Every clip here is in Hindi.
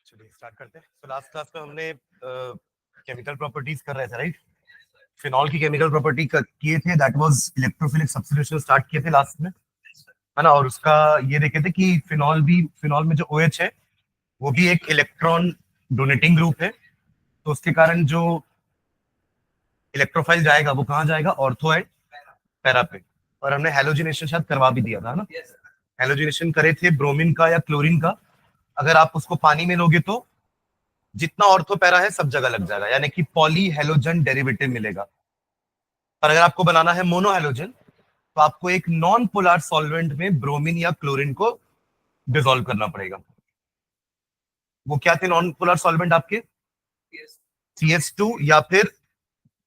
चलिए स्टार्ट करते हैं। तो लास्ट क्लास में हमने केमिकल प्रॉपर्टीज कर रहे थे, राइट? फिनॉल की केमिकल प्रॉपर्टी किए थे, that was electrophilic substitution start किए थे लास्ट में, है ना। और उसका ये देखे थे कि फिनॉल में जो OH है वो भी एक इलेक्ट्रॉन डोनेटिंग ग्रुप है, तो उसके कारण जो इलेक्ट्रोफाइल जाएगा वो कहाँ जाएगा? ऑर्थो एंड पैरा पे। और हमने हेलोजिनेशन शायद करवा भी दिया था ना। हेलोजिनेशन करे थे ब्रोमीन का या क्लोरीन का। अगर आप उसको पानी में लोगे तो जितना ऑर्थो पैरा है सब जगह लग जाएगा, यानी कि पॉली हेलोजन डेरिवेटिव मिलेगा। और अगर आपको बनाना है मोनो हेलोजन तो आपको एक नॉन पोलर सॉल्वेंट में ब्रोमीन या क्लोरीन को डिसॉल्व करना पड़ेगा। वो क्या थे नॉन पोलर सॉल्वेंट आपके? CH2 या फिर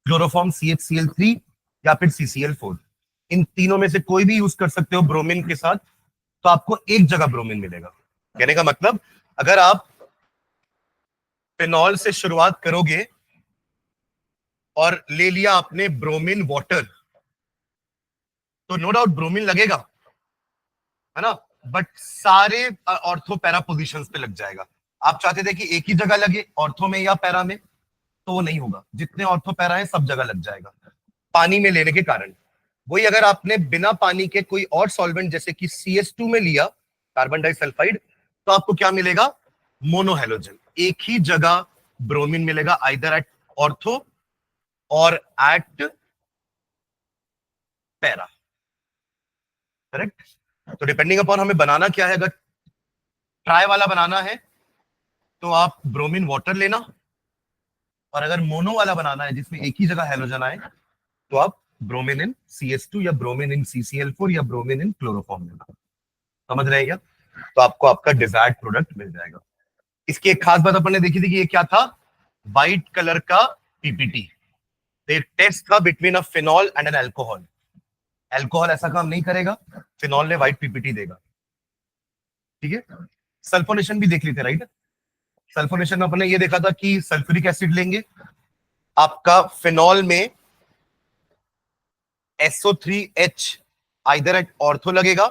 क्लोरोफॉर्म CHCl3 या फिर CCl4। इन तीनों में से कोई भी यूज कर सकते हो ब्रोमीन के साथ, तो आपको एक जगह ब्रोमीन मिलेगा। कहने का मतलब, अगर आप फिनॉल से शुरुआत करोगे और ले लिया आपने ब्रोमीन वाटर, तो नो डाउट ब्रोमीन लगेगा, है ना, बट सारे ऑर्थो पैरा पोजिशंस पे लग जाएगा। आप चाहते थे कि एक ही जगह लगे, ऑर्थो में या पैरा में, तो वो नहीं होगा। जितने ऑर्थो पैरा है सब जगह लग जाएगा पानी में लेने के कारण। वही अगर आपने बिना पानी के कोई और सॉल्वेंट जैसे कि CH2 में लिया, कार्बन डाइसल्फाइड, तो आपको क्या मिलेगा? मोनोहेलोजन। एक ही जगह ब्रोमीन मिलेगा, आइदर एट ऑर्थो और एट पैरा, करेक्ट। तो डिपेंडिंग अपॉन हमें बनाना क्या है, अगर ट्राई वाला बनाना है तो आप ब्रोमीन वाटर लेना, और अगर मोनो वाला बनाना है जिसमें एक ही जगह हेलोजन आए, तो आप ब्रोमीन इन CH2 या ब्रोमीन इन CCl4 या ब्रोमीन इन क्लोरोफॉर्म लेना। समझ रहे हैं क्या? तो आपको आपका डिजायर्ड प्रोडक्ट मिल जाएगा। इसकी एक खास बात अपन ने देखी थी कि ये क्या था? व्हाइट कलर का PPT। टेस्ट था between a phenol and an alcohol. Alcohol ऐसा काम नहीं करेगा, फिनॉल ने व्हाइट PPT देगा, ठीक है। सल्फोनेशन भी देख ली थी, राइट? सल्फोनेशन में अपने ये देखा था कि सल्फ्यूरिक एसिड लेंगे, आपका फिनॉल में SO3H आइदर एट ऑर्थो लगेगा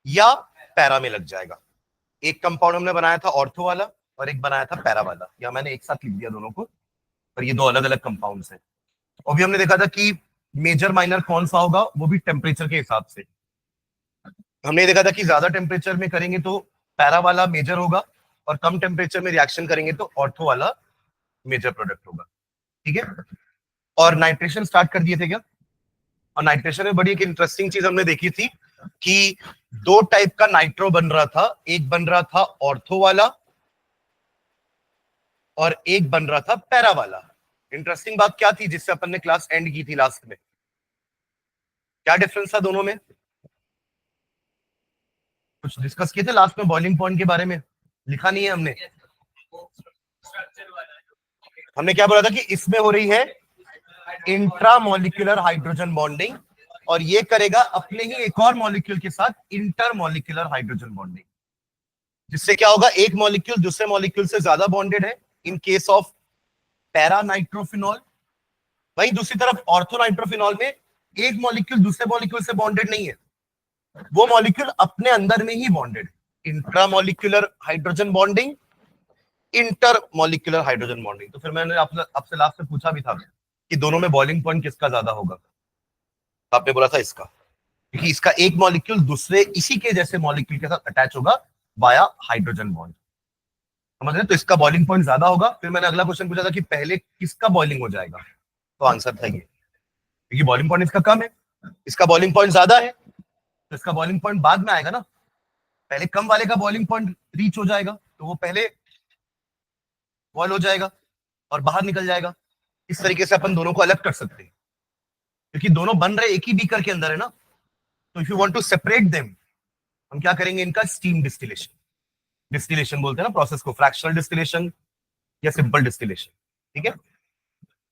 या पैरा में लग जाएगा। एक कंपाउंड हमने बनाया था ऑर्थो वाला और एक बनाया था पैरा वाला, या मैंने एक साथ लिख दिया दोनों को, पर ये दो अलग अलग कंपाउंड्स हैं। और भी हमने देखा था कि मेजर माइनर कौन सा होगा, वो भी टेम्परेचर के हिसाब से। हमने देखा था कि ज्यादा टेम्परेचर में करेंगे तो पैरा वाला मेजर होगा, और कम टेम्परेचर में रिएक्शन करेंगे तो ऑर्थो वाला मेजर प्रोडक्ट होगा, ठीक है। और नाइट्रेशन स्टार्ट कर दिए थे क्या? और नाइट्रेशन में बड़ी एक इंटरेस्टिंग चीज हमने देखी थी कि दो टाइप का नाइट्रो बन रहा था। एक बन रहा था ऑर्थो वाला और एक बन रहा था पैरा वाला। इंटरेस्टिंग बात क्या थी जिससे अपन ने क्लास एंड की थी लास्ट में? क्या डिफरेंस था दोनों में? कुछ डिस्कस किए थे लास्ट में बॉइलिंग पॉइंट के बारे में, लिखा नहीं है हमने। हमने क्या बोला था कि इसमें हो रही है इंट्रामोलिकुलर हाइड्रोजन बॉन्डिंग, और ये करेगा अपने ही एक और मॉलिक्यूल के साथ इंटरमोलिकुलर हाइड्रोजन बॉन्डिंग, जिससे क्या होगा? एक मॉलिक्यूल दूसरे मॉलिक्यूल से ज्यादा बॉन्डेड है in case of para nitrophenol. वहीं दूसरी तरफ ऑर्थो नाइट्रोफिनॉल में एक मॉलिक्यूल दूसरे मॉलिक्यूल से बॉन्डेड नहीं है, वो मॉलिक्यूल अपने अंदर में ही bonded. Intramolecular hydrogen bonding, intermolecular hydrogen bonding. तो फिर मैंने आपसे लास्ट में पूछा भी था कि दोनों में बॉइलिंग पॉइंट किसका ज्यादा होगा, तो आपने बोला था इसका, क्योंकि इसका एक मॉलिक्यूल दूसरे इसी के जैसे मॉलिक्यूल के साथ अटैच होगा वाया हाइड्रोजन बॉन्ड। समझ रहे? तो इसका बॉइलिंग पॉइंट ज्यादा होगा। फिर मैंने अगला क्वेश्चन पूछा था कि पहले किसका बॉइलिंग हो जाएगा, तो आंसर था ये, क्योंकि बॉइलिंग पॉइंट इसका कम है, इसका बॉइलिंग पॉइंट ज्यादा है, तो इसका बॉइलिंग पॉइंट बाद में आएगा ना। पहले कम वाले का बॉइलिंग पॉइंट रीच हो जाएगा तो वो पहले बॉयल हो जाएगा और बाहर निकल जाएगा। इस तरीके से अपन दोनों को अलग कर सकते हैं, क्योंकि दोनों बन रहे एक ही बीकर के अंदर है ना। तो if you want to separate them, हम क्या करेंगे? इनका स्टीम डिस्टिलेशन, डिस्टिलेशन बोलते हैं ना प्रोसेस को, फ्रैक्शनल डिस्टिलेशन या सिंपल डिस्टिलेशन, ठीक है।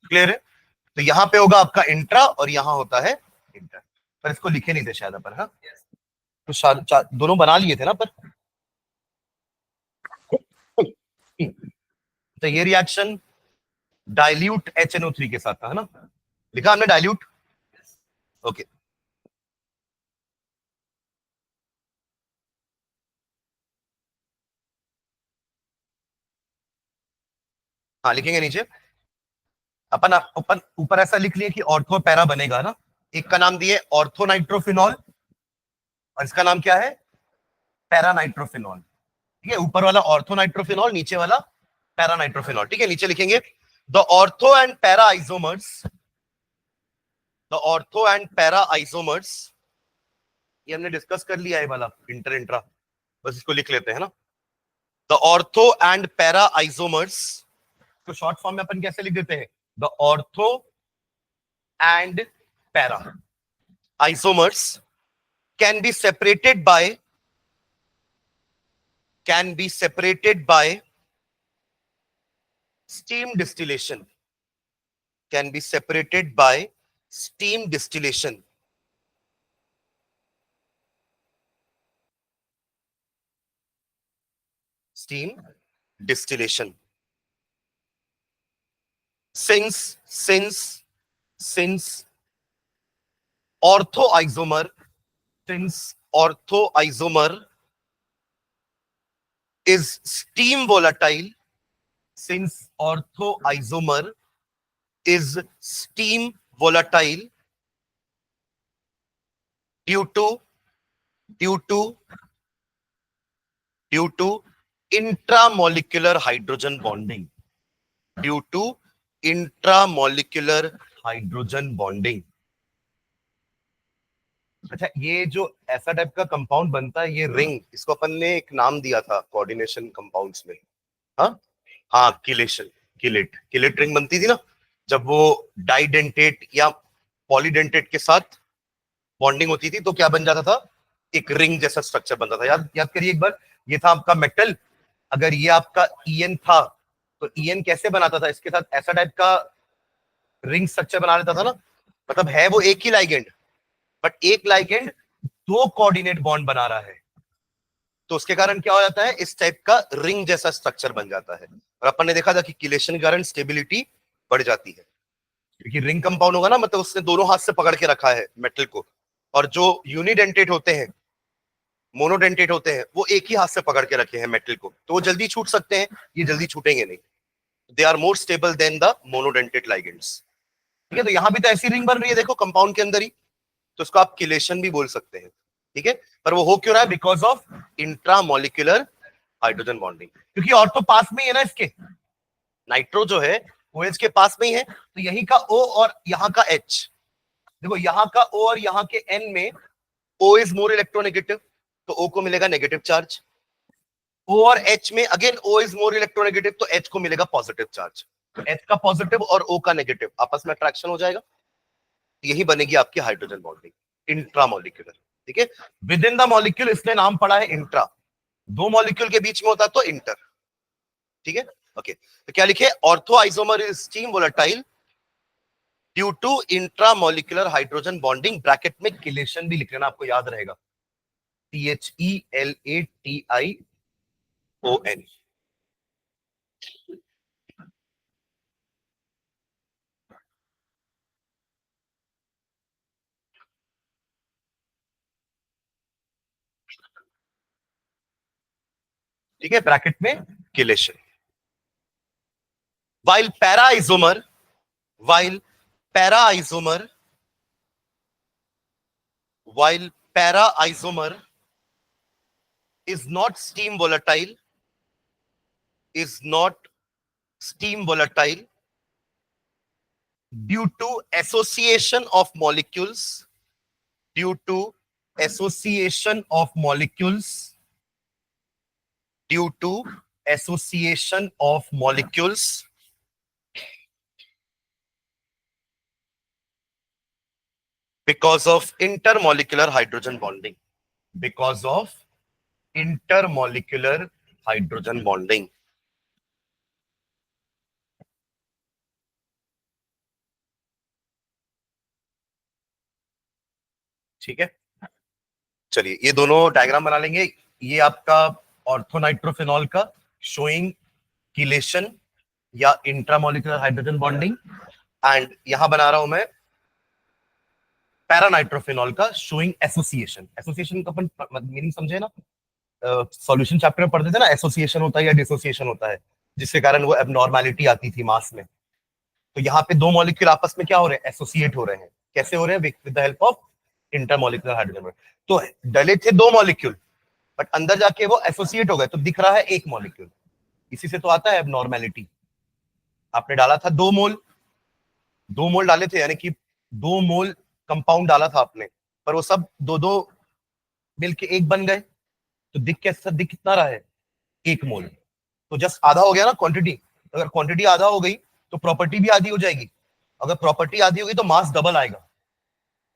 क्लियर है? तो यहां पे होगा आपका इंट्रा और यहां होता है इंटर, पर इसको लिखे नहीं थे शायद अपन, हाँ। तो दोनों बना लिए थे ना पर। तो ये रिएक्शन डाइल्यूट HNO3 के साथ था, है ना। लिखा हमने डाइल्यूट, ओके। हाँ लिखेंगे नीचे। अपन ऊपर ऊपर ऐसा लिख लिए कि ऑर्थो पैरा बनेगा ना। एक का नाम दिए ऑर्थो नाइट्रोफिनॉल और इसका नाम क्या है, पैरा नाइट्रोफिनॉल। ठीक है, ऊपर वाला ऑर्थो नाइट्रोफिनॉल, नीचे वाला पैरा नाइट्रोफिनॉल। ठीक है, नीचे लिखेंगे the ortho and para isomers, the ortho and para isomers, ये हमने डिस्कस कर लिया है वाला इंटर इंट्रा, बस इसको लिख लेते हैं ना। The ortho and para isomers, तो शॉर्ट फॉर्म में अपन कैसे लिख देते हैं, the ortho and para isomers can be separated by steam distillation, can be separated by steam distillation, steam distillation, since orthoisomer, since orthoisomer is steam volatile, since orthoisomer is steam volatile due to intramolecular hydrogen bonding, due to intramolecular hydrogen bonding। अच्छा, ये जो ऐसा टाइप का कंपाउंड बनता है, ये रिंग, इसको अपन ने एक नाम दिया था कोऑर्डिनेशन कंपाउंड्स में। हाँ हाँ, किलेशन, किलेट रिंग बनती थी ना, जब वो डाइडेंटेट या पॉलीडेंटेट के साथ बॉन्डिंग होती थी तो क्या बन जाता था, एक रिंग जैसा स्ट्रक्चर बनता था। याद याद करिए एक बार, ये था आपका मेटल, अगर ये आपका ईएन था तो ईएन कैसे बनाता था, इसके साथ ऐसा टाइप का रिंग स्ट्रक्चर बना लेता था ना। मतलब है वो एक ही लाइगेंड, बट एक लाइगेंड दो कोऑर्डिनेट बॉन्ड बना रहा है, तो उसके कारण क्या हो जाता है, इस टाइप का रिंग जैसा स्ट्रक्चर बन जाता है। और अपन ने देखा था कि किलेशन के कारण स्टेबिलिटी बढ़ जाती है, क्योंकि रिंग कंपाउंड होगा ना, मतलब उसने दोनों हाथ से पकड़ के रखा है मेटल को, और जो यूनिडेंटेट होते हैं, मोनोडेंटेट होते हैं, वो एक ही हाथ से पकड़ के रखे हैं मेटल को, तो वो जल्दी छूट सकते हैं, ये जल्दी छूटेंगे नहीं। They are more stable than the monodentate ligands. ठीक है, तो यहां भी तो ऐसी रिंग बन रही है, देखो कंपाउंड के अंदर ही, तो उसको आप किलेशन भी बोल सकते हैं। ठीक है, पर वो हो क्यों रहा है, because of intramolecular hydrogen bonding, क्योंकि और तो पास में ही है ना इसके, नाइट्रो जो है OH के पास में ही है, तो यहीं का O और यहाँ का H, देखो यहाँ का O और यहाँ के N में O इज मोर इलेक्ट्रोनेगेटिव, तो O को मिलेगा नेगेटिव चार्ज। O और H में again O is more electronegative, तो H को मिलेगा पॉजिटिव चार्ज। तो H का पॉजिटिव और O का नेगेटिव आपस में अट्रैक्शन हो जाएगा, यही बनेगी आपकी हाइड्रोजन बॉन्डिंग इंट्रामोलिक्यूलर। ठीक है, विद इन द मॉलिक्यूल इसलिए नाम पड़ा है इंट्रा, दो मॉलिक्यूल के बीच में होता तो इंटर। ठीक है, ओके, तो क्या लिखे, ortho isomer is steam volatile due to intramolecular hydrogen bonding, bracket में किलेशन भी लिख लेना, आपको याद रहेगा, THELATION। ठीक है, ब्रैकेट में chelation. while para-isomer while para-isomer while para-isomer is not steam volatile, is not steam volatile due to association of molecules, due to association of molecules, due to association of molecules because of intermolecular hydrogen bonding, because of intermolecular hydrogen bonding। ठीक है, चलिए ये दोनों डायग्राम बना लेंगे। ये आपका ऑर्थोनाइट्रोफिनॉल का शोइंग किलेशन या इंट्रामोलिकुलर हाइड्रोजन बॉन्डिंग, एंड यहां बना रहा हूं मैं पैरानाइट्रोफिनॉल का शोइंग एसोसिएशन। एसोसिएशन का अपन मीनिंग समझे ना, सॉल्यूशन चैप्टर में पढ़ते थे ना, एसोसिएशन होता है या डिसोसिएशन होता है। जिसके कारण वो एबनॉर्मैलिटी आती थी मास में। तो यहाँ पे दो मॉलिक्यूल आपस में क्या हो रहे हैं, एसोसिएट हो रहे हैं। कैसे हो रहे हैं, with the help of intermolecular hydrogen. तो डले थे दो मॉलिक्यूल, बट अंदर जाके वो एसोसिएट हो गए, तो दिख रहा है एक मॉलिक्यूल। इसी से तो आता है एबनॉर्मैलिटी। आपने डाला था 2 मोल, 2 मोल डाले थे, यानी कि 2 मोल कंपाउंड डाला था आपने, पर वो सब दो दो मिलके एक बन गए। तो दिख कितना रहा है, 1 मोल। तो जस्ट आधा हो गया ना क्वांटिटी। अगर क्वांटिटी आधा हो गई तो प्रॉपर्टी भी आधी हो जाएगी। अगर प्रॉपर्टी आधी होगी तो मास डबल आएगा,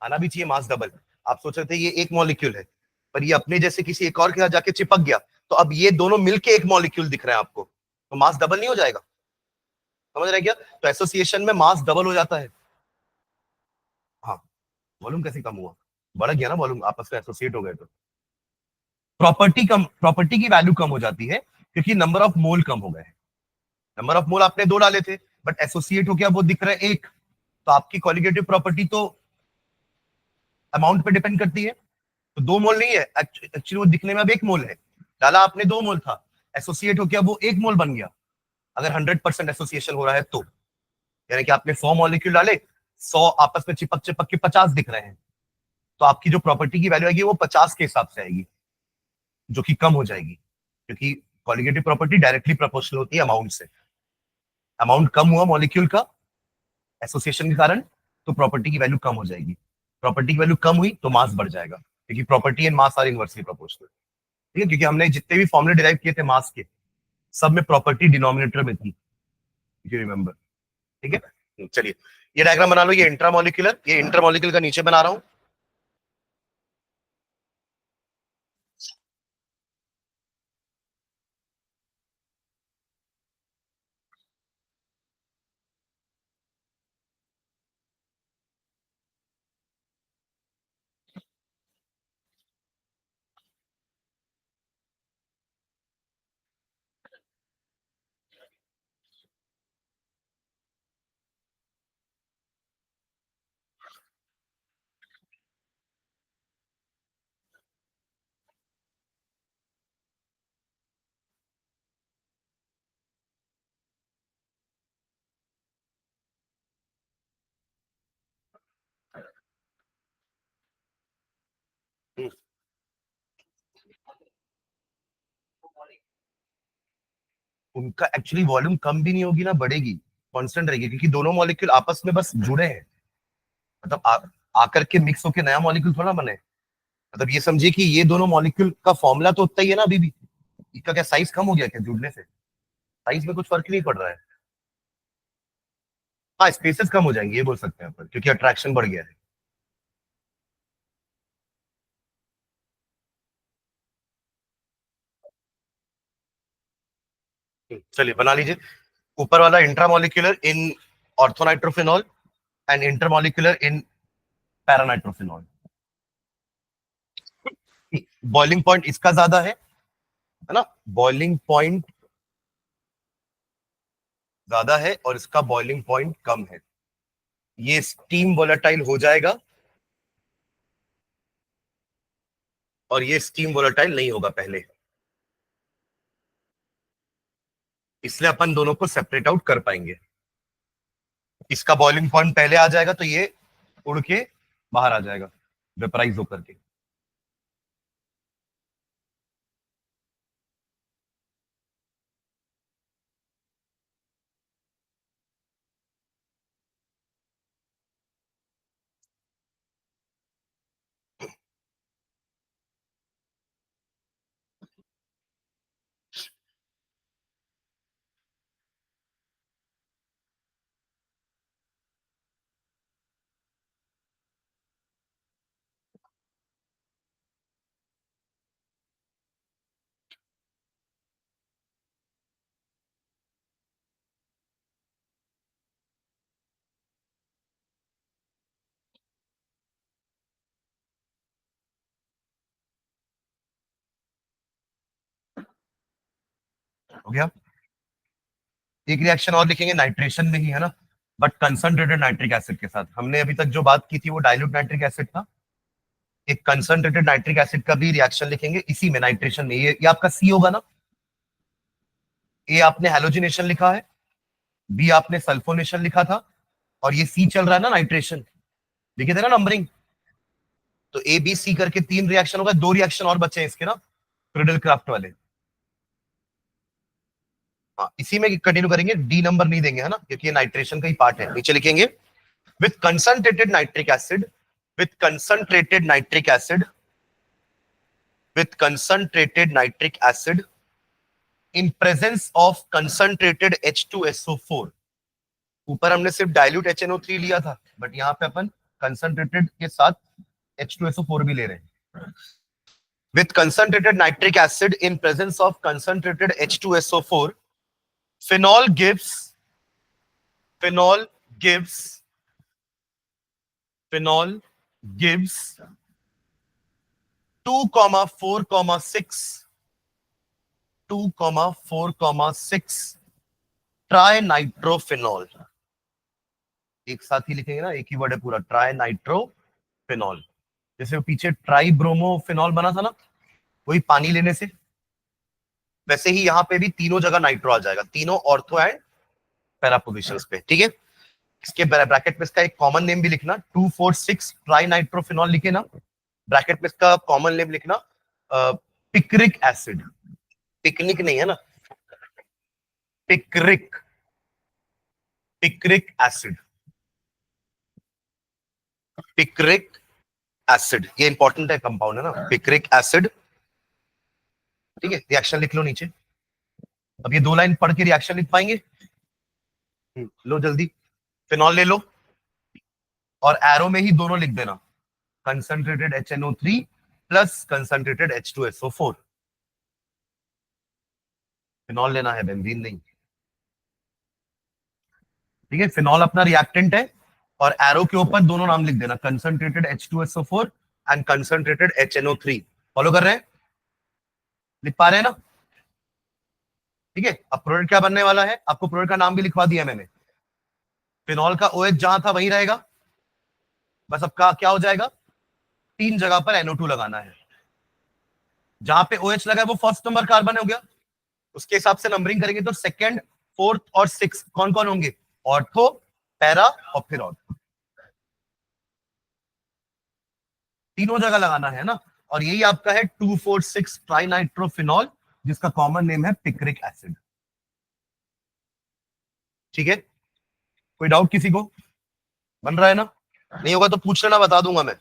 आना भी चाहिए मास डबल। आप सोच रहे थे ये एक मॉलिक्यूल है, पर ये अपने जैसे किसी एक और के साथ जाके चिपक गया, तो अब ये दोनों मिलके एक मॉलिक्यूल दिख रहे हैं आपको, तो मास डबल नहीं हो जाएगा? समझ रहे क्या? तो एसोसिएशन में मास डबल हो जाता है। हाँ, वॉल्यूम कैसे कम हुआ, बढ़ गया ना वॉल्यूम, आपस में एसोसिएट हो गए तो प्रॉपर्टी की वैल्यू कम हो जाती है, क्योंकि नंबर ऑफ मोल कम हो गए। नंबर ऑफ मोल आपने 2 डाले थे, बट एसोसिएट हो गया वो दिख रहा है 1, तो आपकी कॉलिगेटिव प्रॉपर्टी तो अमाउंट पे डिपेंड करती है। तो 2 मोल नहीं है एक्चुअली, वो दिखने में अब 1 मोल है। डाला आपने 2 मोल था, एसोसिएट हो गया वो 1 मोल बन गया। अगर 100% एसोसिएशन हो रहा है तो, यानी कि आपने 100 मॉलिक्यूल डाले, 100 आपस में चिपक चिपक के 50 दिख रहे हैं, तो आपकी जो प्रॉपर्टी की वैल्यू आएगी वो 50 के हिसाब से आएगी, जो कि कम हो जाएगी, क्योंकि कॉलिगेटिव प्रॉपर्टी डायरेक्टली प्रोपोर्शनल होती है अमाउंट से। अमाउंट कम हुआ मॉलिक्यूल का एसोसिएशन के कारण, तो प्रॉपर्टी की वैल्यू कम हो जाएगी। प्रॉपर्टी की वैल्यू कम हुई तो मास बढ़ जाएगा, क्योंकि property and mass are inversely proportional. ठीक है, क्योंकि हमने जितने भी फॉर्मूले डिराइव किए थे मास के, सब में प्रॉपर्टी डिनोमिनेटर में थी, यू रिमेंबर। ठीक है, चलिए ये डायग्राम बना लो। ये इंट्रामोलिकुलर, ये इंटरमोलिकुलर का नीचे बना रहा हूं। उनका एक्चुअली वॉल्यूम कम भी नहीं होगी ना, बढ़ेगी, कांस्टेंट रहेगी, क्योंकि दोनों मॉलिक्यूल आपस में बस जुड़े हैं। मतलब आकर के मिक्स होकर नया मॉलिक्यूल थोड़ा बने। मतलब ये समझिए कि ये दोनों मॉलिक्यूल का फॉर्मूला तो उतना ही है ना अभी भी। इसका क्या साइज कम हो गया क्या जुड़ने से? साइज में कुछ फर्क नहीं पड़ रहा है। हाँ, स्पेसेस कम हो जाएंगे, ये बोल सकते हैं अपन, क्योंकि अट्रैक्शन बढ़ गया है। चलिए बना लीजिए। ऊपर वाला intramolecular in orthonitrophenol and intermolecular in paranitrophenol. Boiling point इसका ज्यादा है ना, बॉइलिंग पॉइंट ज्यादा है और इसका बॉइलिंग पॉइंट कम है। ये स्टीम वोलेटाइल हो जाएगा और ये स्टीम वोलेटाइल नहीं होगा पहले, इसलिए अपन दोनों को सेपरेट आउट कर पाएंगे। इसका बॉइलिंग पॉइंट पहले आ जाएगा तो ये उड़ के बाहर आ जाएगा वेपराइज होकर के। हो गया। एक रिएक्शन और लिखेंगे नाइट्रेशन में ही, है ना, बट कंसंट्रेटेड नाइट्रिक एसिड के साथ। हमने अभी तक जो बात की थी वो डाइल्यूट नाइट्रिक एसिड था। एक कंसंट्रेटेड नाइट्रिक एसिड का भी रिएक्शन लिखेंगे इसी में, नाइट्रेशन में। ये आपका सी होगा ना। ए आपने हैलोजिनेशन लिखा है, बी आपने सल्फोनेशन लिखा था, और ये सी चल रहा है ना नाइट्रेशन, लिखे थे ना नंबरिंग। तो ए बी सी करके 3 रिएक्शन होगा, 2 रिएक्शन और बचे हैं इसके ना, फ्रिडल क्राफ्ट वाले। हाँ, इसी में कंटिन्यू करेंगे, डी नंबर नहीं देंगे है ना, क्योंकि ये नाइट्रेशन का ही पार्ट है। नीचे लिखेंगे with concentrated nitric acid, with concentrated nitric acid, with concentrated nitric acid in presence of concentrated H2SO4। ऊपर हमने सिर्फ डाइल्यूट HNO3 लिया था, बट यहाँ पे अपन कंसंट्रेटेड के साथ H2SO4 भी ले रहे हैं। With concentrated nitric acid in presence of concentrated H2SO4, phenol gives phenol gives phenol gives 2,4,6 2,4,6 trinitrophenol. एक साथ ही लिखेंगे ना, एक ही वर्ड है पूरा, ट्राइनाइट्रोफिनॉल। जैसे वो पीछे ट्राइब्रोमोफिनॉल बना था ना, वही पानी लेने से, वैसे ही यहाँ पे भी तीनों जगह नाइट्रो आ जाएगा, तीनों ऑर्थो एंड पैरा पोजिशंस पे। ठीक है, इसके ब्रैकेट में इसका एक कॉमन नेम भी लिखना, 2,4,6 ट्राइनाइट्रोफिनॉल लिखे ना, ब्रैकेट में इसका कॉमन नेम लिखना पिक्रिक एसिड। पिकनिक नहीं है ना, picric, picric acid, picric acid, ये इंपॉर्टेंट है, कंपाउंड है ना, पिक्रिक एसिड। ठीक है, रिएक्शन लिख लो नीचे। अब ये 2 लाइन पढ़ के रिएक्शन लिख पाएंगे? लो जल्दी, फिनॉल ले लो और एरो में ही दोनों लिख देना, concentrated HNO3 plus concentrated H2SO4। Phenol लेना है, बेंजीन नहीं। ठीक है, फिनॉल अपना रिएक्टेंट है और एरो के ऊपर दोनों नाम लिख देना, concentrated H2SO4 and concentrated HNO3। Follow कर रहे हैं? लिख पा रहे हैं ना? ठीक है, अब प्रोडक्ट क्या बनने वाला है, आपको प्रोडक्ट का नाम भी लिखवा दिया मैंने। फिनॉल का OH जहां था वहीं रहेगा, बस अब क्या हो जाएगा, 3 जगह पर NO2 लगाना है। जहां पे OH लगा है वो फर्स्ट नंबर कार्बन हो गया, उसके हिसाब से नंबरिंग करेंगे तो सेकंड, फोर्थ और सिक्स कौन कौन होंगे, ऑर्थो, पैरा और फिर ऑर्थो, तीनों जगह लगाना है ना। और यही आपका है 2,4,6 ट्राइनाइट्रोफिनॉल, जिसका कॉमन नेम है पिक्रिक एसिड। ठीक है, कोई डाउट किसी को? बन रहा है ना? नहीं होगा तो पूछ लेना, बता दूंगा मैं।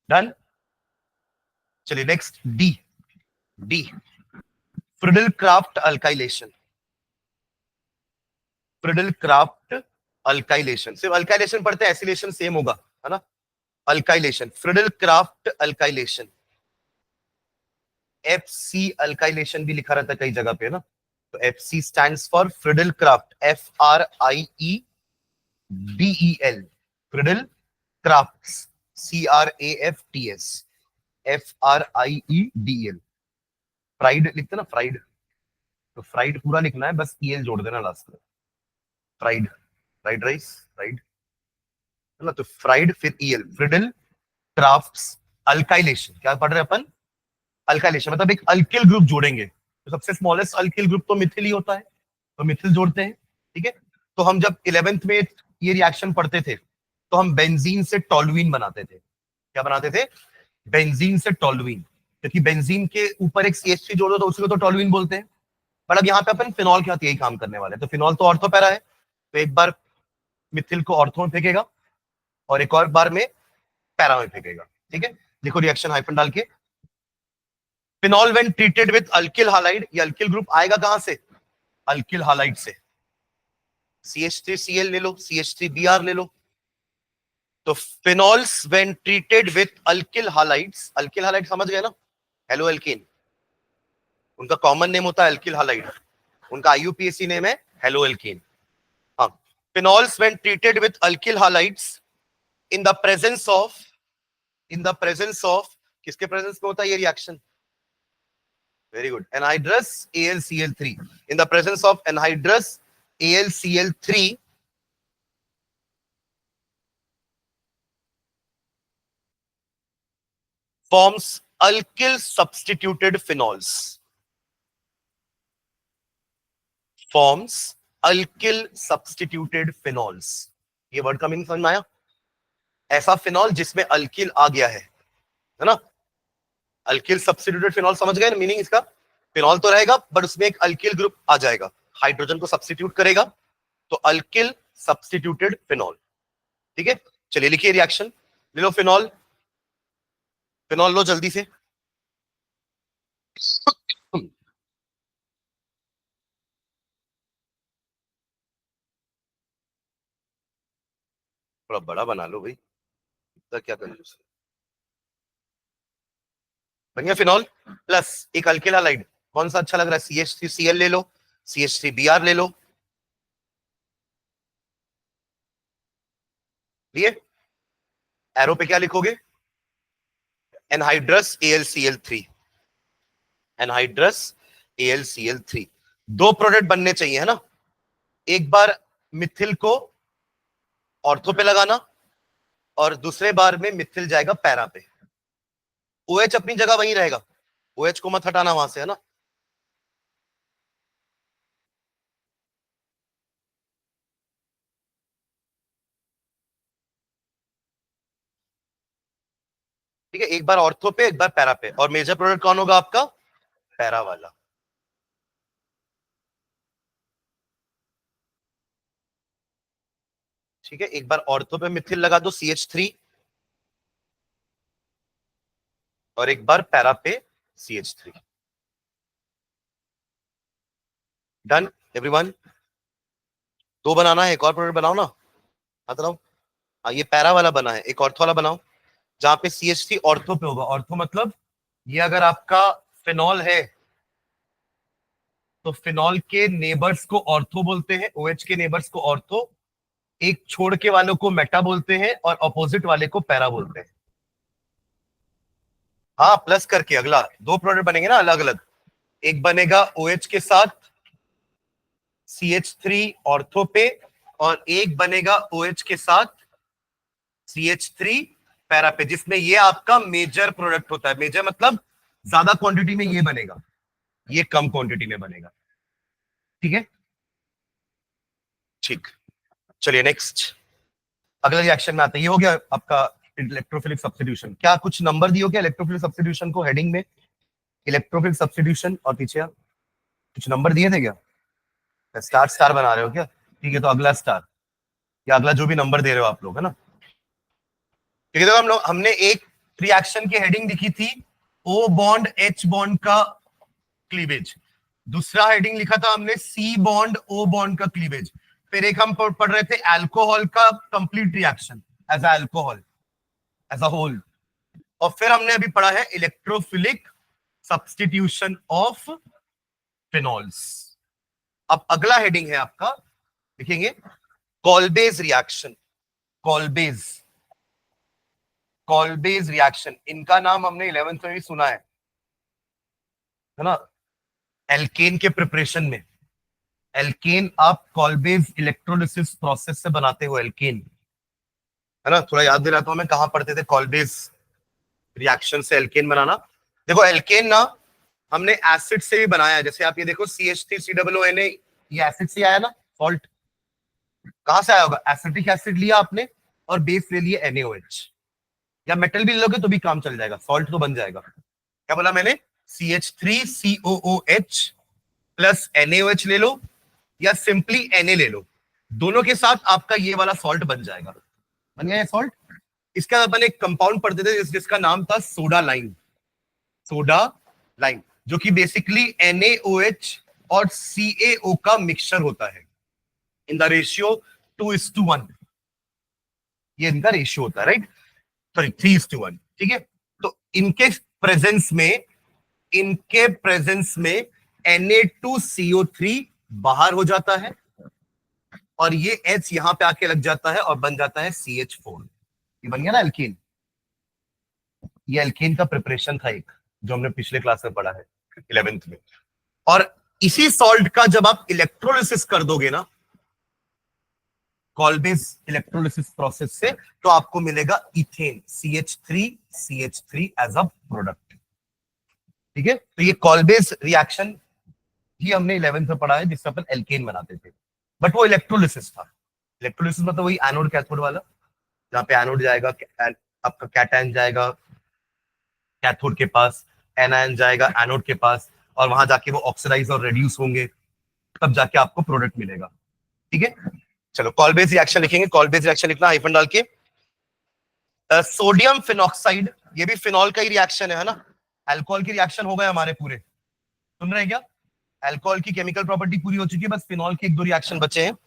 डन, चलिए next D. D, Friedel Crafts alkylation. Friedel Crafts alkylation, सिर्फ अल्काइलेशन पढ़ते हैं, एसिलेशन सेम होगा है ना। Alkylation, Friedel Crafts alkylation, FC alkylation भी लिखा रहता है कई जगह पे ना, तो FC stands for Friedel Crafts, FRIEDEL, Friedel crafts, CRAFTS, FRIEDEL। Fried लिखते ना, फ्राइड, तो फ्राइड पूरा लिखना है, बस EL जोड़ देना लास्ट में। फ्राइड, फ्राइड राइस, फ्राइड है ना, तो फ्राइड फिर EL, फ्रिडल क्राफ्ट्स अल्काइलेशन। क्या पढ़ रहे हैं अपन? अल्काइलेशन, मतलब एक अल्किल ग्रुप जोड़ेंगे, तो सबसे स्मॉलेस्ट अल्किल ग्रुप तो मिथिल ही होता है, तो मिथिल जोड़ते हैं। ठीक है, तो हम जब 11th में ये रिएक्शन पढ़ते थे, तो हम बेंजीन से टोल्यूइन बनाते थे। क्या बनाते थे? बेंजीन से टोल्यूइन, क्योंकि बेंजीन के ऊपर एक CH3 जोड़ दो तो उसी को तो टोल्यूइन बोलते हैं। पर अब यहाँ पे अपन फिनॉल के साथ यही काम करने वाले हैं, तो फिनॉल तो ऑर्थो पैरा है, तो एक बार मिथिल को ऑर्थो में फेंकेगा और एक और बार में पैरा में फेंकेगा। ठीक है, देखो रिएक्शन हाइफन डाल के, phenol when treated with alkyl halide, ये अल्किल ग्रुप आएगा कहां से? अल्किल हालाइड से। CH3Cl ले लो, CH3Br ले लो, तो phenols when treated with alkyl halides, alkyl halide समझ गए ना, हेलो एल्कीन, उनका कॉमन नेम होता है अल्किल हालाइड, उनका IUPAC नेम है हेलो एल्कीन। हाँ, phenols when treated with alkyl halides in the presence of, in the presence of, किसके प्रेजेंस में होता है ये reaction? Very good. Anhydrous AlCl3. In the presence of anhydrous AlCl3, forms alkyl substituted phenols forms alkyl substituted phenols. ये वर्ड का मीनिंग समझ में आया? ऐसा फिनॉल जिसमें अल्किल आ गया है ना? अल्किल सब्स्टिट्यूटेड फिनॉल, समझ गए मीनिंग इसका? फिनॉल तो रहेगा बट उसमें एक अल्किल ग्रुप आ जाएगा, हाइड्रोजन को सब्स्टिट्यूट करेगा, तो अल्किल सब्स्टिट्यूटेड फिनॉल। ठीक है, चलिए लिखिए रिएक्शन। ले लो फिनॉल, फिनॉल लो जल्दी से। थोड़ा बड़ा बना लो भाई, इतना क्या करना। बन गया फिनॉल प्लस एक अल्किल हैलाइड। कौन सा अच्छा लग रहा है? CH3Cl ले लो, CH3Br ले लो, लिए। एरो पे क्या लिखोगे? Anhydrous AlCl3, anhydrous AlCl3। दो प्रोडक्ट बनने चाहिए है ना? एक बार मिथिल को ऑर्थो पे लगाना और दूसरे बार में मिथिल जाएगा पैरा पे। OH अपनी जगह वहीं रहेगा, OH को मत हटाना वहां से, है ना? ठीक है, एक बार ऑर्थो पे एक बार पैरा पे, और मेजर प्रोडक्ट कौन होगा आपका? पैरा वाला। ठीक है, एक बार ऑर्थो पे मिथिल लगा दो CH3, और एक बार पैरा पे CH3। Done everyone? दो बनाना है, एक और प्रोडक्ट बनाओ ना, आता रहो। हाँ, ये पैरा वाला बना है, एक ऑर्थो वाला बनाओ जहां पे CH3 ऑर्थो पे होगा। ऑर्थो मतलब ये अगर आपका फिनॉल है तो फिनॉल के नेबर्स को ऑर्थो बोलते हैं, OH के नेबर्स को ऑर्थो, एक छोड़ के वालों को मेटा बोलते हैं, और अपोजिट वाले को पैरा बोलते हैं। हाँ, प्लस करके अगला दो प्रोडक्ट बनेंगे ना अलग अलग। एक बनेगा OH के साथ CH3 ऑर्थो पे, और एक बनेगा OH के साथ CH3 पैरा पे, जिसमें ये आपका मेजर प्रोडक्ट होता है। मेजर मतलब ज्यादा क्वांटिटी में ये बनेगा, ये कम क्वांटिटी में बनेगा। ठीक है, ठीक। चलिए नेक्स्ट, अगला रिएक्शन में आते हैं। ये हो गया आपका इलेक्ट्रोफिलिक सब्स्टिट्यूशन। क्या कुछ नंबर दियो क्या इलेक्ट्रोफिलिक सब्स्टिट्यूशन को हेडिंग में? इलेक्ट्रोफिलिक सब्स्टिट्यूशन और पीछे आप कुछ नंबर दिए थे क्या? स्टार स्टार बना रहे हो क्या? ठीक है, तो अगला स्टार या अगला जो भी नंबर दे रहे हो आप लोग, है ना? ठीक है, तो हम लोग हमने एक रिएक्शन की हेडिंग लिखी थी O बॉन्ड H बॉन्ड का क्लीवेज, दूसरा हेडिंग लिखा था हमने C बॉन्ड O बॉन्ड का क्लीवेज, फिर एक हम पढ़ रहे थे अल्कोहल का complete reaction as alcohol as a whole, और फिर हमने अभी पढ़ा है इलेक्ट्रोफिलिक सब्स्टिट्यूशन ऑफ फिनॉल्स। अब अगला हेडिंग है आपका, लिखेंगे कॉल्बेज रिएक्शन। कॉल्बेज, कॉल्बेज रिएक्शन, इनका नाम हमने 11th में भी सुना है ना? एल्केन के प्रिपरेशन में, एल्केन आप कॉल्बेज इलेक्ट्रोलिसिस प्रोसेस से बनाते हो एल्केन, है ना? थोड़ा याद दिलाता हूं मैं, कहां पढ़ते थे कॉल्बेज रिएक्शन से एल्केन बनाना। देखो एल्केन ना हमने एसिड से भी बनाया है, जैसे आप ये देखो CH3COONA, ये एसिड से आया ना, सॉल्ट कहां से आया होगा? एसिटिक एसिड लिया आपने और बेस ले लिया NaOH, या मेटल भी ले लोगे तो भी काम चल जाएगा, सॉल्ट तो बन जाएगा। क्या बोला मैंने? CH3COOH प्लस NaOH ले लो, या सिंपली Na ले लो, दोनों के साथ आपका ये वाला सॉल्ट बन जाएगा। बन गया ये सॉल्ट। इसके बाद अपन एक कंपाउंड पढ़ते थे जिसका नाम था सोडा लाइम, सोडा लाइम, जो कि बेसिकली NaOH और CaO का मिक्सचर होता है इन द रेशियो 2:1। ये इनका रेशियो होता है, राइट? सॉरी 3:1। ठीक है, तो इनके प्रेजेंस में Na2CO3 बाहर हो जाता है, और ये H यहां पे आके लग जाता है और बन जाता है CH4। ये बन गया ना एल्कीन। ये एल्कीन का प्रिपरेशन था एक, जो हमने पिछले क्लास में पढ़ा है 11th में। और इसी सॉल्ट का जब आप इलेक्ट्रोलिसिस कर दोगे ना कॉल्बेज इलेक्ट्रोलिसिस प्रोसेस से, तो आपको मिलेगा ethane CH3 as a product. ठीक है, तो ये कॉलबेज रिएक्शन ही हमने 11th में पढ़ा है, जिससे अपन एल्केन बनाते थे, बट वो इलेक्ट्रोलिसिस था। इलेक्ट्रोलिसिस मतलब वही एनोड कैथोड वाला, जहाँ पे एनोड जाएगा, आपका कैटायन जाएगा कैथोड के पास, एनायन जाएगा एनोड के पास, और वहां जाके वो ऑक्सीडाइज और रेड्यूस होंगे, तब जाके आपको प्रोडक्ट मिलेगा। ठीक है, चलो कॉलबेज रिएक्शन लिखेंगे, कॉलबेज रिएक्शन लिखना हाइफन डाल के। सोडियम फिनॉक्साइड, ये भी फिनॉल का ही रिएक्शन है ना, अल्कोहल की रिएक्शन हो गए हमारे पूरे, सुन रहे हैं क्या? अल्कोहल की केमिकल प्रॉपर्टी पूरी हो चुकी है, बस फिनॉल के एक दो रिएक्शन बचे हैं।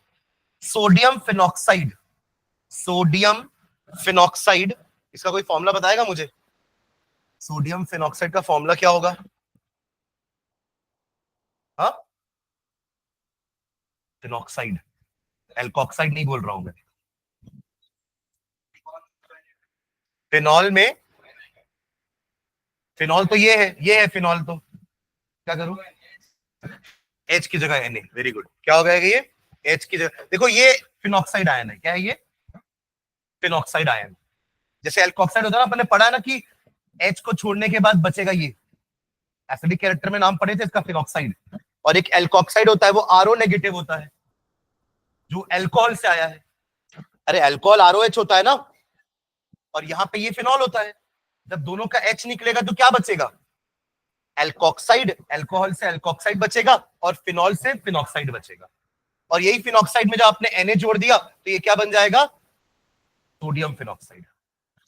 सोडियम फिनॉक्साइड, सोडियम फिनॉक्साइड, इसका कोई फॉर्मूला बताएगा मुझे? सोडियम फिनॉक्साइड का फॉर्मूला क्या होगा? हाँ, फिनॉक्साइड, एल्कोक्साइड नहीं बोल रहा हूं मैं। फिनॉल में, फिनॉल तो ये है फिनॉल, तो क्या करूं? एच की जगह एन, वेरी गुड, क्या हो जाएगा ये? एच की जगह, देखो ये फिनॉक्साइड आयन है, क्या है ये? Phenoxide ion. जैसे एल्कोक्साइड होता है ना, अपने पढ़ा ना कि एच को छोड़ने के बाद बचेगा ये, एसिडिक कैरेक्टर में नाम पढ़े थे इसका, फिनॉक्साइड। और एक एल्कोक्साइड होता है, वो आरओ नेगेटिव होता है, जो अल्कोहल से आया है। अरे अल्कोहल आरओ एच होता है ना, और यहाँ पे ये फिनॉल होता है। जब दोनों का एच निकलेगा तो क्या बचेगा? एल्कोक्साइड, अल्कोहल से एल्कोक्साइड बचेगा, और फिनॉल से फिनॉक्साइड बचेगा। और यही फिनॉक्साइड में जब आपने Na जोड़ दिया तो ये क्या बन जाएगा? Sodium phenoxide,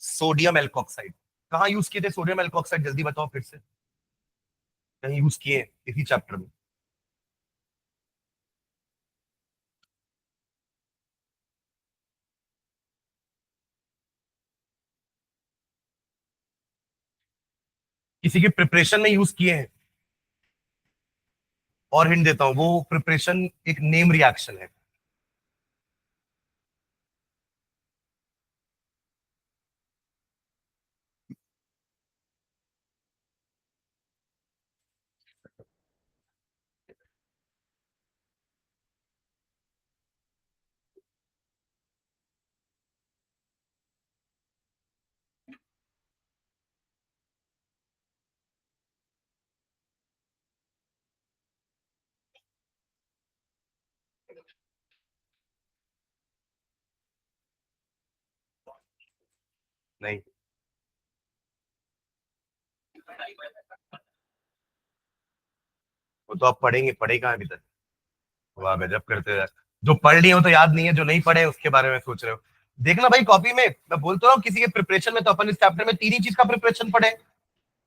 sodium alkoxide. कहां यूज किए थे सोडियम एल्कोक्साइड, जल्दी बताओ फिर से, कहीं यूज किए इसी चैप्टर में? किसी के प्रिपरेशन में यूज किए हैं? और हिंट देता हूं, वो प्रिपरेशन एक नेम रिएक्शन है। नहीं, वो तो आप पढ़ेंगे, पढ़े कहाँ अभी तक? वाह गजब करते हो यार, जो पढ़ लिए हो तो याद नहीं है, जो नहीं पढ़े उसके बारे में सोच रहे हो। देखना भाई कॉपी में, मैं बोलता हूँ किसी के प्रिपरेशन में तो अपन इस चैप्टर में तीन ही चीज का प्रिपरेशन पढ़े,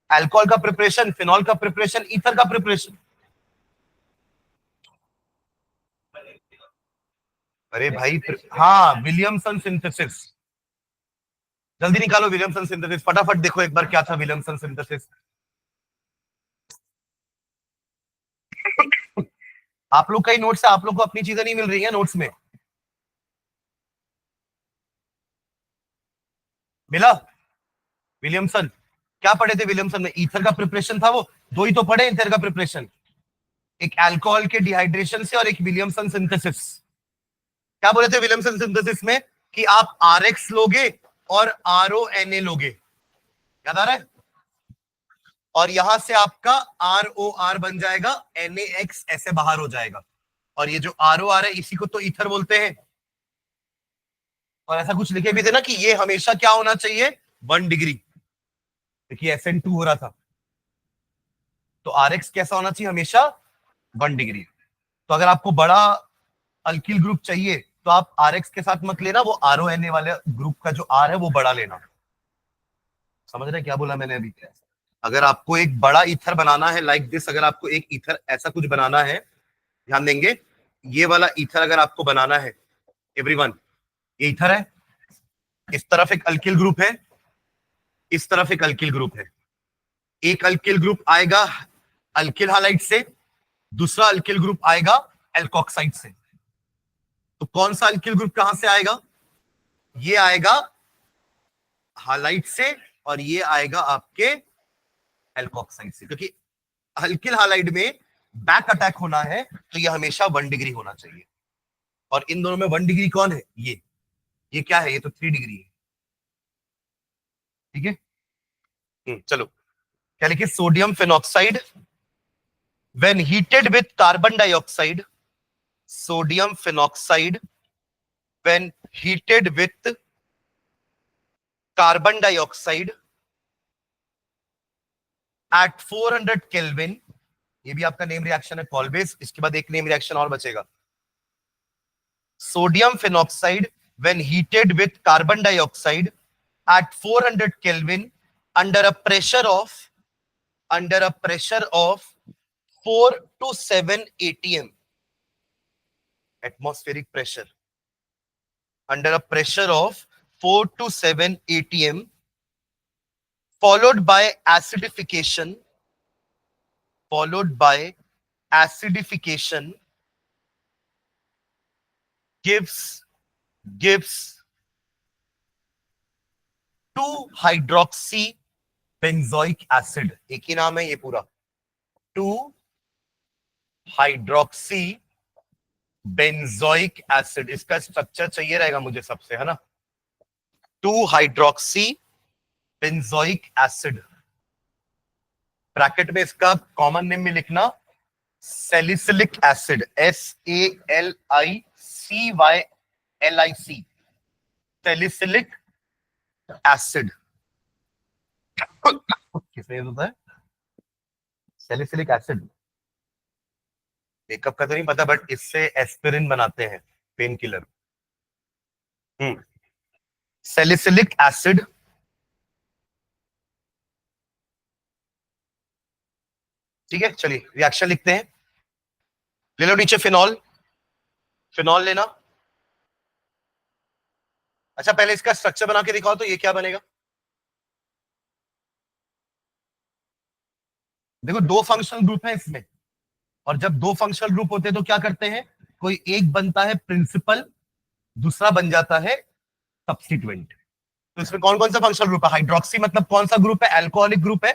अल्कोहल का प्रिपरेशन, फिनॉल का प्रिपरेशन, ईथर का प्रिपरेशन। अरे भाई हाँ, विलियमसन सिंथेसिस, जल्दी निकालो विलियमसन सिंथेसिस, फटाफट देखो एक बार क्या था विलियमसन सिंथेसिस। आप लोग का ही नोट्स है, आप लोग को अपनी चीजें नहीं मिल रही है नोट्स में? मिला विलियमसन? क्या पढ़े थे विलियमसन में? ईथर का प्रिपरेशन था वो, दो ही तो पढ़े ईथर का प्रिपरेशन, एक अल्कोहल के डिहाइड्रेशन से और एक विलियमसन सिंथेसिस। क्या बोले थे विलियमसन सिंथेसिस में? कि आप आर एक्स लोगे और आर ओ एन ए लोगे, याद आ रहा है? और यहां से आपका आर ओ आर बन जाएगा, एन ए एक्स ऐसे बाहर हो जाएगा, और ये जो आर ओ आर है इसी को तो ईथर बोलते हैं। और ऐसा कुछ लिखे भी थे ना कि ये हमेशा क्या होना चाहिए, 1 डिग्री, देखिए SN2 हो रहा था, तो आर एक्स कैसा होना चाहिए हमेशा, 1 डिग्री। तो अगर आपको बड़ा अल्किल ग्रुप चाहिए तो आप आर एक्स के साथ मत लेना, वो आर ओ एन ए वाले ग्रुप का जो आर है वो बड़ा लेना। समझ रहे क्या बोला मैंने अभी? अगर आपको एक बड़ा ईथर बनाना है लाइक दिस, अगर आपको एक ईथर ऐसा कुछ बनाना है, ध्यान देंगे, ये वाला ईथर अगर आपको बनाना है, एवरीवन, ये ईथर है, इस तरफ एक अल्किल ग्रुप है, इस तरफ एक अल्किल ग्रुप है, एक अल्किल ग्रुप आएगा अल्किल हालाइड से, दूसरा अल्किल ग्रुप आएगा एल्कोक्साइड से। तो कौन सा अल्किल ग्रुप कहां से आएगा? ये आएगा हालाइड से, और ये आएगा आपके एल्कोक्साइड से, क्योंकि अल्किल हालाइड में बैक अटैक होना है तो ये हमेशा 1 डिग्री होना चाहिए। और इन दोनों में 1 डिग्री कौन है? ये क्या है? ये तो 3 डिग्री है। ठीक है, चलो क्या लिखे? Sodium phenoxide when heated with carbon dioxide, sodium phenoxide when heated with carbon dioxide eight 400 kelvin, ये भी आपका नेम रिएक्शन है कॉलवेज। इसके बाद एक नेम रिएक्शन और बचेगा, sodium phenoxide when heated with carbon dioxide eight 400 kelvin under a pressure of 4 to 7 atm, atmospheric pressure, under a pressure of 4 to 7 atm, followed by acidification gives 2-hydroxy benzoic acid। एक ही नाम है ये पूरा, 2-hydroxy benzoic acid। इसका स्ट्रक्चर चाहिए रहेगा मुझे सबसे, है ना? 2-hydroxy benzoic acid, ब्रैकेट में इसका कॉमन नेम में लिखना salicylic acid, SALICYLIC, salicylic acid. किसमें यूज होता है सैलिसिलिक एसिड? मेकअप का तो नहीं पता, बट इससे एस्पिरिन बनाते हैं, पेन किलर। सैलिसिलिक एसिड ठीक है। चलिए रिएक्शन लिखते हैं। ले लो नीचे फिनॉल लेना। अच्छा पहले इसका स्ट्रक्चर बना के दिखाओ तो ये क्या बनेगा। देखो दो फंक्शनल ग्रुप है इसमें, और जब दो फंक्शनल ग्रुप होते हैं तो क्या करते हैं, कोई एक बनता है प्रिंसिपल, दूसरा बन जाता है सब्स्टिट्यूएंट। तो इसमें कौन कौन सा फंक्शनल ग्रुप है? हाइड्रोक्सी मतलब कौन सा ग्रुप है? अल्कोहलिक ग्रुप है।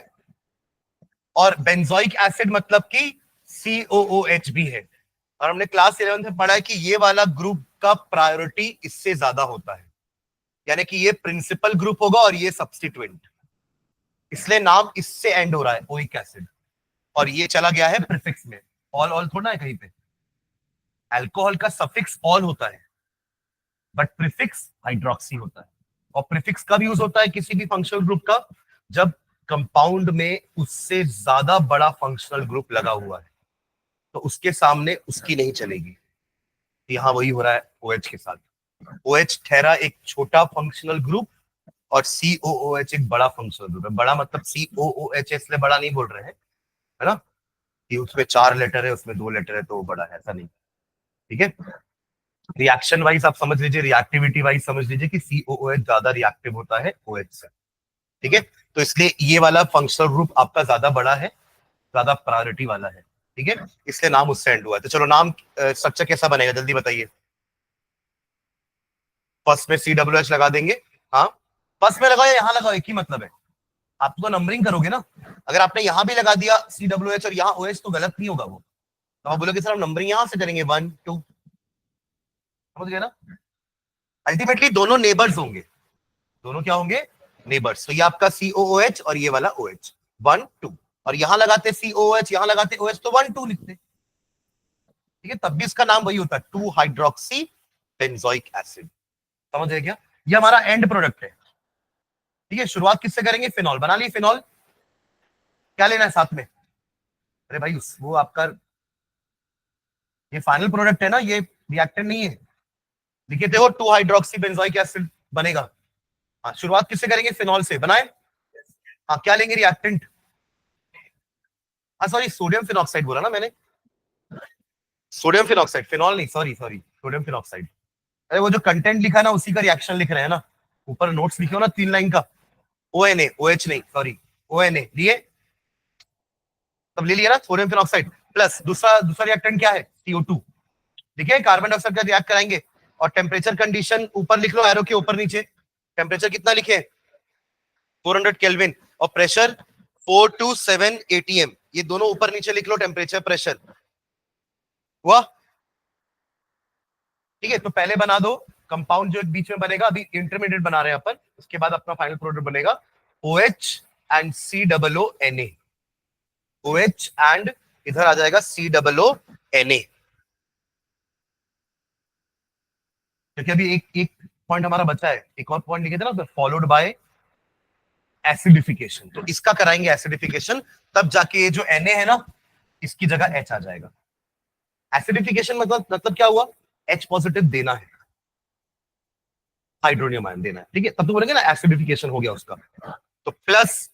और बेंजोइक एसिड मतलब कि COOH भी है। और हमने क्लास 11 में पढ़ा है कि ये वाला ग्रुप का प्रायोरिटी इससे ज्यादा होता है, यानी कि ये प्रिंसिपल ग्रुप होगा और ये सब्स्टिट्यूएंट, इसलिए नाम इससे एंड हो रहा है ओइक एसिड। और ये चला गया है प्रीफिक्स में, ऑल थोड़ा है कहीं पे। अल्कोहल का सफिक्स ऑल होता है बट प्रीफिक्स हाइड्रोक्सी होता है। और प्रीफिक्स कब यूज होता है किसी भी फंक्शनल ग्रुप का? जब कंपाउंड में उससे ज्यादा बड़ा फंक्शनल ग्रुप लगा हुआ है तो उसके सामने उसकी नहीं चलेगी। यहां वही हो रहा है OH के साथ। OH ठहरा एक छोटा फंक्शनल ग्रुप और COOH एक बड़ा फंक्शनल ग्रुप है। बड़ा मतलब COOH इसलिए बड़ा नहीं बोल रहे हैं, है ना, कि उसमें 4 लेटर है उसमें 2 लेटर है तो वो बड़ा है, ऐसा नहीं। ठीक है, रिएक्शन वाइज आप समझ लीजिए, रिएक्टिविटी वाइज समझ लीजिए कि COOH ज्यादा रिएक्टिव होता है OH से। ठीक है, तो इसलिए ये वाला फंक्शनल ग्रुप आपका ज्यादा बड़ा है, ज्यादा प्रायोरिटी वाला है। ठीक है, इसलिए नाम उससे एंड हुआ है। तो चलो नाम स्ट्रक्चर कैसा बनेगा जल्दी बताइए। फर्स्ट में COOH लगा देंगे। हाँ फर्स्ट में लगाओ या यहाँ लगाओ, एक ही मतलब है। आप तो नंबरिंग करोगे ना, अगर आपने यहां भी लगा दिया COOH और यहाँ OH तो गलत नहीं होगा वो। तो आप बोलोगे सर हम नंबरिंग यहां से करेंगे 1 2, समझ गए ना। अल्टीमेटली दोनों नेबर्स होंगे, दोनों क्या होंगे? नेबर्स। तो ये आपका COOH और ये वाला OH 1 2, और यहां लगाते COOH यहां लगाते OH तो 1 2 लिखते। ठीक है, तब भी इसका नाम वही होता है 2-हाइड्रोक्सी बेंजोइक एसिड। समझ गए क्या? ये हमारा एंड प्रोडक्ट है। ठीक है, शुरुआत किससे करेंगे? फिनॉल बना ली। फिनॉल क्या लेना है साथ में? अरे भाई वो आपका ये फाइनल प्रोडक्ट है ना, ये रिएक्टेंट नहीं है। लिखे थे वो 2-हाइड्रोक्सी बेंजोइक एसिड बनेगा। हाँ शुरुआत किससे करेंगे? फिनॉल से। बनाए? हाँ क्या लेंगे रिएक्टेंट? हाँ सॉरी सोडियम फिनॉक्साइड बोला ना मैंने, सोडियम फिनॉक्साइड, फिनॉल नहीं, सॉरी सोडियम फिनॉक्साइड। अरे वो जो कंटेंट लिखा है ना उसी का रिएक्शन लिख रहे हैं ना, ऊपर नोट्स लिखे हो ना 3 लाइन का। ONA OH नहीं सॉरी ONA लिए, तब ले लिया ना सोडियम फिनॉक्साइड प्लस दूसरा रिएक्टेंट क्या है? CO2। देखिए कार्बन डाइऑक्साइड का रिएक्ट कराएंगे और टेम्परेचर कंडीशन ऊपर लिख लो एरो के ऊपर नीचे। टेम्परेचर कितना लिखे? 400 केल्विन और प्रेशर 4 to 7 atm, ये दोनों ऊपर नीचे लिख लो टेम्परेचर प्रेशर हुआ। ठीक है, तो पहले बना दो कंपाउंड जो बीच में बनेगा, अभी इंटरमीडिएट बना रहे हैं अपन, उसके बाद अपना फाइनल प्रोडक्ट बनेगा OH and COONA। OH and इधर आ जाएगा COO Na, क्योंकि अभी एक एक पॉइंट हमारा बचा है, एक और पॉइंट लिखे थे ना, फॉलोड बाय एसिडिफिकेशन। तो इसका कराएंगे एसिडिफिकेशन, तब जाके ये जो Na है ना, इसकी जगह H आ जाएगा। एसिडिफिकेशन मतलब क्या हुआ, H पॉजिटिव देना है, हाइड्रोनियम आयन देना है, ठीक है, तब तो बोलेंगे ना एसिडिफिकेशन हो गया उसका। तो प्लस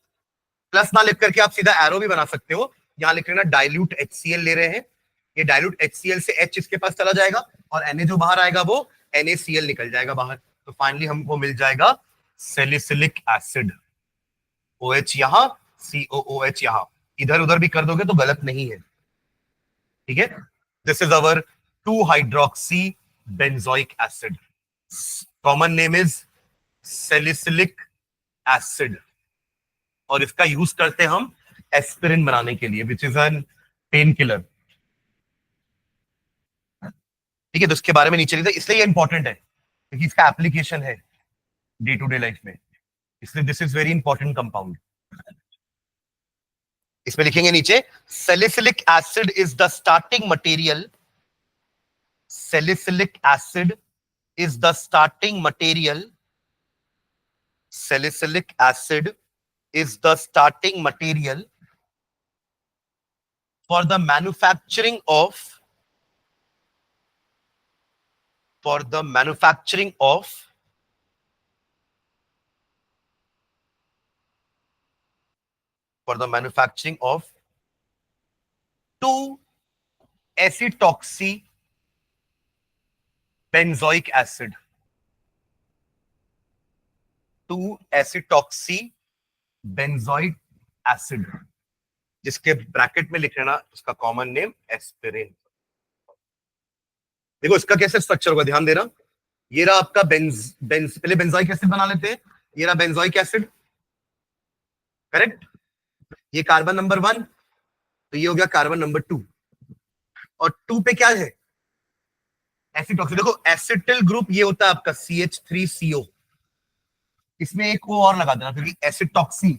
प्लस ना लिख करके आप सीधा एरो भी बना सकते हो, यहां लिख लेना डाइल्यूट HCl ले रहे हैं, ये डाइल्यूट HCl से H इसके पास चला जाएगा और Na जो बाहर आएगा वो NaCl निकल जाएगा बाहर। तो फाइनली हमको मिल जाएगा सैलिसिलिक एसिड, OH यहां, COOH यहां, इधर उधर भी कर दोगे तो गलत नहीं है, ठीक है। This is our 2 hydroxy benzoic acid, common name is salicylic acid, और इसका यूज करते हैं हम एस्पिरिन बनाने के लिए, which is an pain killer, ठीक है। तो इसके बारे में नीचे लिखा, इसलिए ये इंपॉर्टेंट है क्योंकि इसका एप्लीकेशन है डे टू डे लाइफ में, इसलिए this is very important compound. इसमें लिखेंगे नीचे, salicylic acid is the starting material, salicylic acid is the starting material, salicylic acid is the starting material for the manufacturing of for the manufacturing of for the manufacturing of 2-acetoxy benzoic acid, 2-acetoxy benzoic acid, जिसके ब्रैकेट में लिख लेना उसका कॉमन नेम एस्पिरिन। देखो इसका कैसे स्ट्रक्चर होगा, ध्यान देना, ये रहा आपका पहले बेंजोइक एसिड बना लेते हैं, ये रहा बेंजोइक एसिड, करेक्ट, ये कार्बन नंबर 1, तो ये हो गया कार्बन नंबर 2, और 2 पे क्या है, एसिटॉक्सी। देखो एसिटिल ग्रुप ये होता है आपका CH3CO, इसमें एक O और लगा देना क्योंकि एसिटॉक्सी,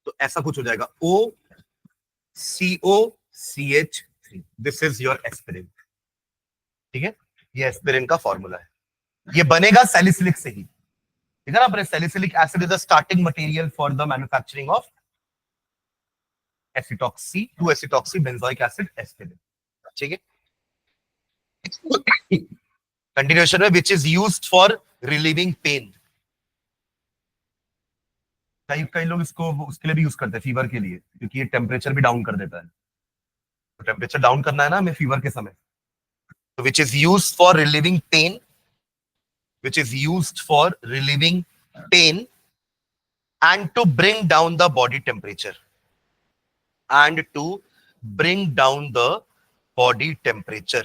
तो ऐसा कुछ हो जाएगा OCOCH3, this is your aspirin, ठीक है। ये एस्पिरिन का फॉर्मूला है, ये बनेगा सैलिसिलिक से ही, ठीक है ना। अपने salicylic acid is the starting material for the manufacturing of acetoxy, 2-acetoxy benzoic acid aspirin, ठीक है। कंटिन्यूएशन में, which is used for relieving pain, कई लोग इसको उसके लिए भी यूज करते हैं, फीवर के लिए, क्योंकि ये टेम्परेचर भी डाउन कर देता है, तो टेम्परेचर डाउन करना है ना हमें फीवर के समय, तो which is used for relieving pain, which is used for relieving pain and to bring down the body temperature, and to bring down the body temperature,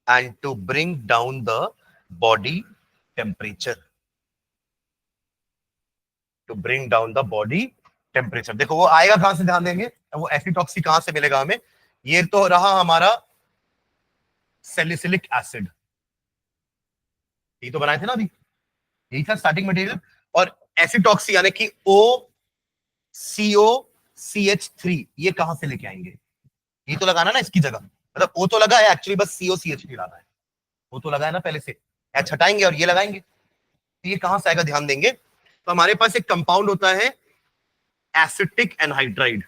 and to bring down the body temperature, to bring down the body temperature। देखो वो आएगा कहां से, ध्यान देंगे, वो एसिटॉक्सी कहां से मिलेगा हमें, ये तो रहा हमारा सैलिसिलिक एसिड, ये तो बनाए थे ना अभी, यही था स्टार्टिंग मटेरियल, और एसिटॉक्सी यानी कि OCOCH3 ये कहां से लेके आएंगे, ये तो लगाना ना इसकी जगह, मतलब O तो लगा है एक्चुअली, बस COCH3 लाना है, वो तो लगा है ना पहले से, H हटाएंगे और ये लगाएंगे, तो ये कहां से आएगा, ध्यान देंगे। तो हमारे पास एक कंपाउंड होता है एसिटिक एनहाइड्राइड,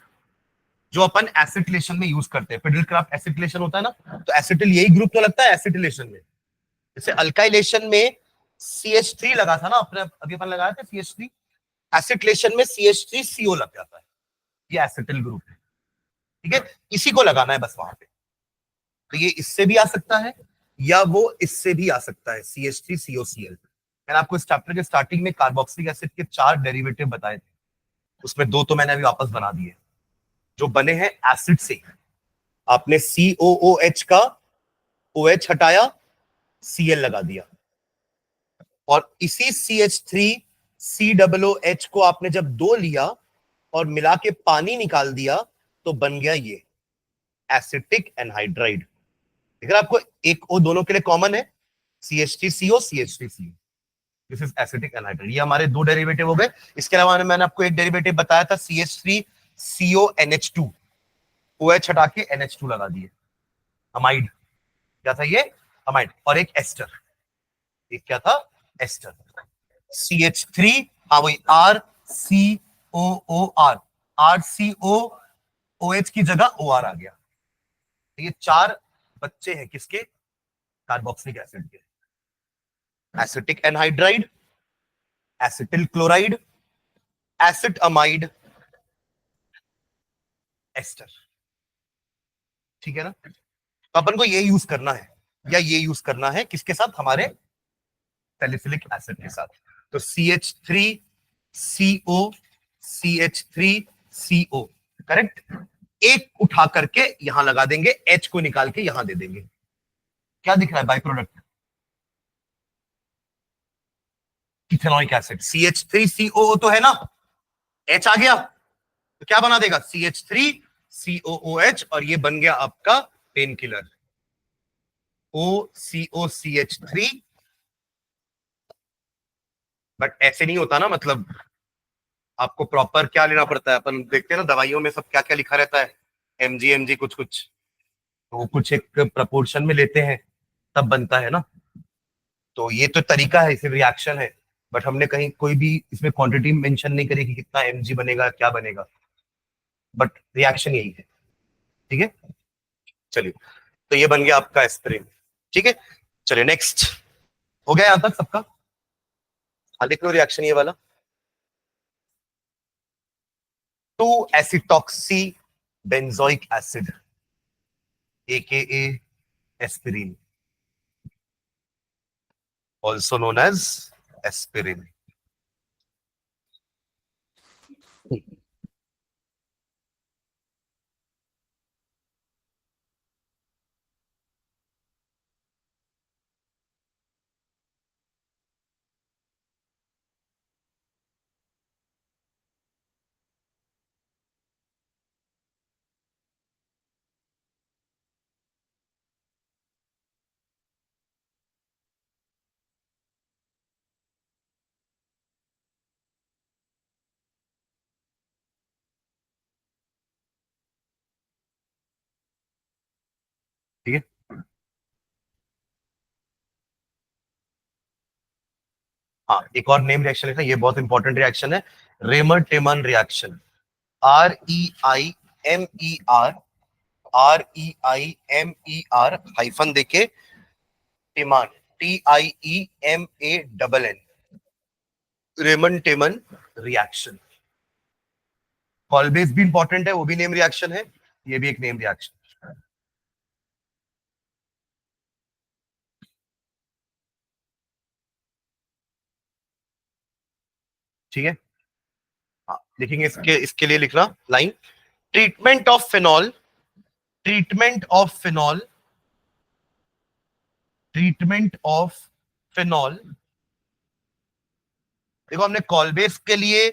जो अपन एसिटिलेशन में यूज करते हैं, फिडलक्राफ्ट एसिटिलेशन होता है ना, तो एसिटिल यही ग्रुप तो लगता है एसिटिलेशन में, जैसे अल्काइलेशन में CH3 लगा था ना अपने, अभी अपन लगाया था CH3, एसिटिलेशन में CH3CO लग जाता है, ये एसिटिल ग्रुप है, ठीक है, इसी को लगाना है बस वहां पे। तो ये इससे भी आ सकता है या वो इससे भी आ सकता है, CH3COCl। मैंने आपको इस चैप्टर के स्टार्टिंग में कार्बोक्सिलिक एसिड के 4 डेरिवेटिव बताए थे, उसमें 2 तो मैंने अभी वापस बना दिए, जो बने हैं एसिड से। आपने COOH का OH हटाया, Cl लगा दिया, और इसी CH3COOH को आपने जब 2 लिया और मिला के पानी निकाल दिया तो बन गया ये एसिटिक एनहाइड्राइड। देखिए आपको एक O दोनों के लिए कॉमन है, CH3CO CH3CO, this is acetic anhydride. ये हमारे 2 डेरिवेटिव हो गए। इसके अलावा मैंने आपको एक डेरिवेटिव बताया था CH3 CONH2, OH हटा के NH2 लगा दिए, अमाइड। क्या था ये? अमाइड। और एक एस्टर, एक क्या था? एस्टर। CH3, हाँ वही RCOOR, RCOOH की जगह OR आ गया। ये चार बच्चे हैं किसके? कार्बोक्सिलिक एसिड के। Acetic anhydride, acetyl chloride, acid amide, ester. ठीक है ना? तो अपन को ये यूज करना है, या ये यूज करना है किसके साथ? हमारे सैलिसिलिक एसिड के साथ। तो CH3CO, CH3CO, करेक्ट। एक उठा करके यहां लगा देंगे, H को निकाल के यहां दे देंगे। क्या दिख रहा है by product? Ethanoic acid. CH3CO तो है ना, H आ गया तो क्या बना देगा? CH3COOH, और ये बन गया आपका पेन किलर, OCOCH3। बट ऐसे नहीं होता ना, मतलब आपको प्रॉपर क्या लेना पड़ता है? अपन देखते हैं ना दवाइयों में सब क्या क्या लिखा रहता है, MG कुछ कुछ, तो कुछ एक प्रपोर्शन में लेते हैं तब बनता है ना। तो ये तो तरीका है, सिर्फ रिएक्शन है, बट हमने कहीं कोई भी इसमें क्वांटिटी मेंशन नहीं करी कि कितना MG बनेगा, क्या बनेगा, बट रिएक्शन यही है। ठीक है, चलिए। तो ये बन गया आपका एस्पिरिन। ठीक है, चलिए नेक्स्ट। हो गया यहां तक सबका? हाँ देख लो रिएक्शन ये वाला। Two acetoxy benzoic acid, AKA aspirin, also known as aspirin। ठीक है, हाँ एक और नेम रिएक्शन है, ये बहुत इंपॉर्टेंट रिएक्शन है, Raymer टेमन reaction. REIMER, REIMER hyphen देके टेमान, TIEMANN, रेमन टेमन रिएक्शन। कॉलबेस भी इंपॉर्टेंट है, वो भी नेम रिएक्शन है, ये भी एक नेम रिएक्शन। ठीक है, हाँ लिखेंगे, इसके इसके लिए लिखना line, treatment of phenol, treatment of phenol, treatment of phenol. देखो हमने कॉलबेस के लिए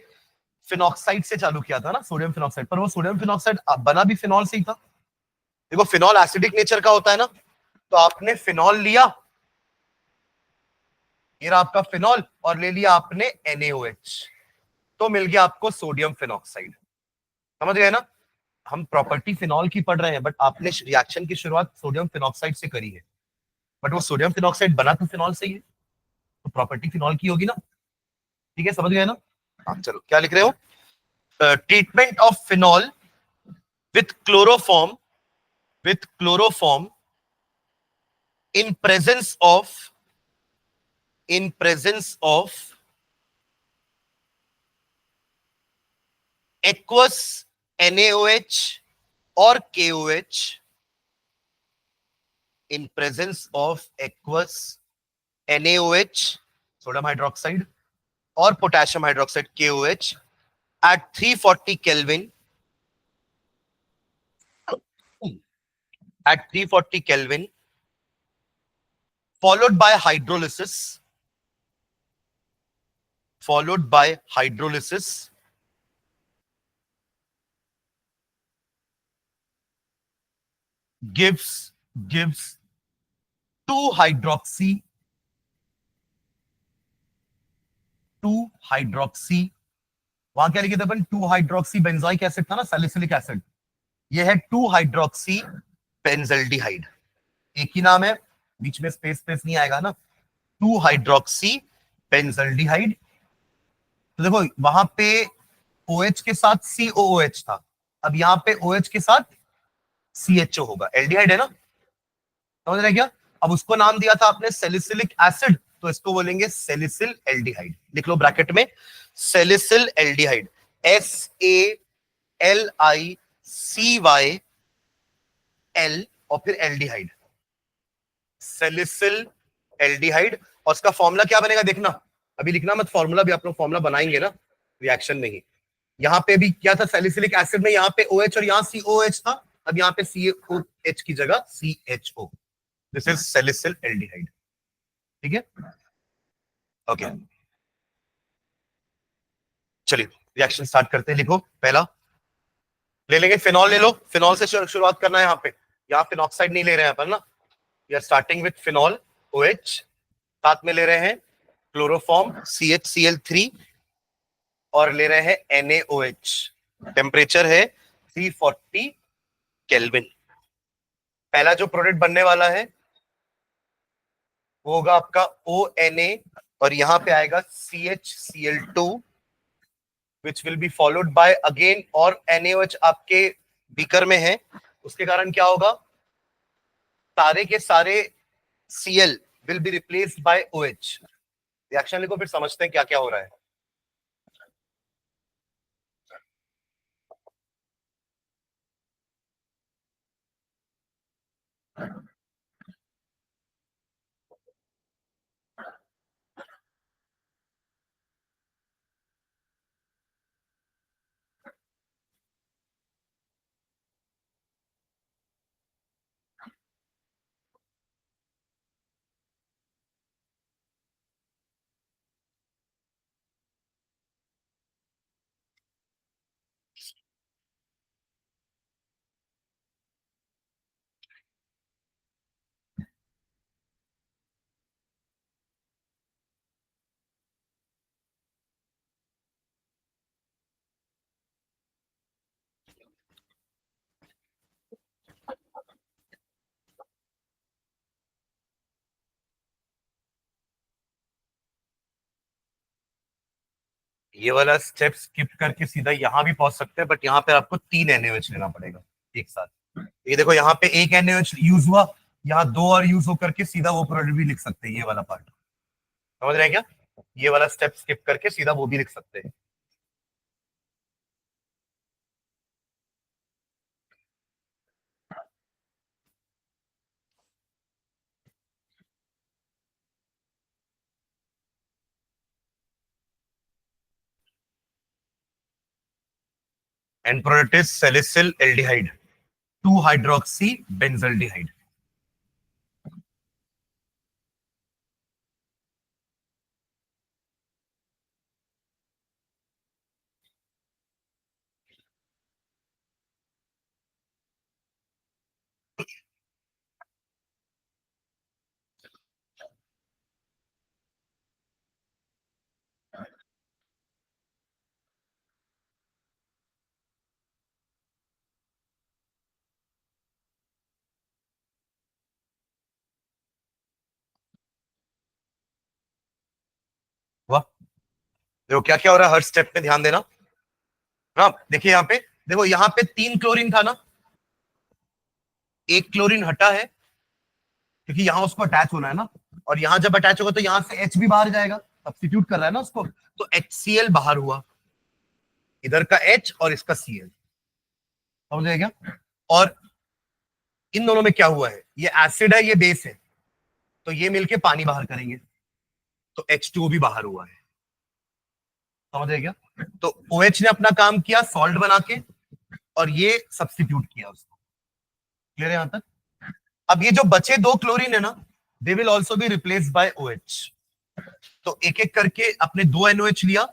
फिनॉक्साइड से चालू किया था ना, सोडियम फिनॉक्साइड, पर वो सोडियम फिनॉक्साइड बना भी फिनॉल से ही था। देखो फिनॉल एसिडिक नेचर का होता है ना, तो आपने फिनॉल लिया, ये रहा आपका फिनॉल, और ले लिया आपने NaOH, तो मिल गया आपको सोडियम फिनॉक्साइड। समझ गए ना? हम प्रॉपर्टी फिनॉल की पढ़ रहे हैं, बट आपने रिएक्शन की शुरुआत सोडियम फिनॉक्साइड से करी है, बट वो सोडियम फिनॉक्साइड बना तो फिनॉल से ही है, तो प्रॉपर्टी फिनॉल की होगी ना। ठीक है, समझ गए ना? हाँ चलो, क्या लिख रहे हो? Treatment of phenol with chloroform, with chloroform in presence of, in presence of aqueous NaOH or KOH, in presence of aqueous NaOH, sodium hydroxide, or potassium hydroxide KOH at 340 Kelvin, at 340 Kelvin, followed by hydrolysis, followed by hydrolysis, gives 2 hydroxy, 2 hydroxy वहां क्या लिखे थे अपन, 2 हाइड्रोक्सी बेंजोइक एसिड था ना, सैलिसिलिक एसिड, ये है 2 हाइड्रोक्सी बेंजल्डिहाइड, एक ही नाम है, बीच में स्पेस स्पेस नहीं आएगा ना, 2 हाइड्रोक्सी बेंजल्डिहाइड। तो देखो वहां पे OH के साथ COOH था, अब यहाँ पे OH के साथ CHO होगा, एल्डिहाइड है ना, समझ रहे क्या। अब उसको नाम दिया था आपने सैलिसिलिक एसिड, तो इसको बोलेंगे सैलिसिल एल्डिहाइड, लिख लो ब्रैकेट में सैलिसिल एल्डिहाइड, SALICYL और फिर एल्डिहाइड, सैलिसिल एल्डिहाइड। और उसका फॉर्मूला क्या बनेगा देखना, अभी लिखना मत फॉर्मूला, भी आप लोग फॉर्मूला बनाएंगे ना रिएक्शन में ही। यहाँ पे भी क्या था, सैलिसिलिक एसिड में यहाँ पे OH और यहाँ COH था, अब यहाँ पे COH की जगह CHO, this is salicyl aldehyde, ठीक है। ओके चलिए रिएक्शन स्टार्ट करते हैं, लिखो पहला ले लेंगे फिनॉल, ले लो, फिनॉल से शुरुआत करना है, यहाँ फिनॉक्साइड नहीं ले रहे हैं अपन ना, we are starting with phenol OH, साथ में ले रहे हैं क्लोरोफॉर्म CHCl3 और ले रहे हैं NaOH, टेम्परेचर है 340 केल्विन। पहला जो प्रोडक्ट बनने वाला है वो होगा आपका ONA और यहां पे आएगा CHCl2 which will be followed by again, और NaOH आपके बीकर में है, उसके कारण क्या होगा, सारे के सारे Cl will be replaced by OH। Reaction लिखो फिर समझते हैं क्या क्या हो रहा है। ये वाला स्टेप स्किप करके सीधा यहाँ भी पहुंच सकते हैं, बट यहाँ पे आपको 3 NaOH लेना पड़ेगा एक साथ। ये देखो यहाँ पे एक NaOH यूज हुआ, यहाँ 2 और यूज होकर के सीधा वो प्रोडक्ट भी लिख सकते हैं, ये वाला पार्ट समझ रहे हैं क्या, ये वाला स्टेप स्किप करके सीधा वो भी लिख सकते हैं। And product is salicyl aldehyde 2 hydroxy benzaldehyde. वाह, देखो क्या क्या हो रहा है, हर स्टेप पे ध्यान देना। हाँ देखिए यहाँ पे, देखो यहाँ पे 3 क्लोरीन था ना, एक क्लोरीन हटा है क्योंकि यहाँ उसको अटैच होना है ना, और यहाँ जब अटैच होगा तो यहाँ से H भी बाहर जाएगा, सब्स्टिट्यूट कर रहा है ना उसको, तो HCl बाहर हुआ, इधर का H और इसका Cl, समझ गए क्या। और इन दोनों में क्या हुआ है, ये एसिड है ये बेस है, तो ये मिलके पानी बाहर करेंगे, तो H2O भी बाहर हुआ है, समझ गए क्या। तो OH ने अपना काम किया सॉल्ट बना के, और ये सब्स्टिट्यूट किया उसको, क्लियर है यहां तक। अब ये जो बचे 2 क्लोरीन है ना, they will also be replaced by OH, तो एक एक करके अपने 2 NOH लिया,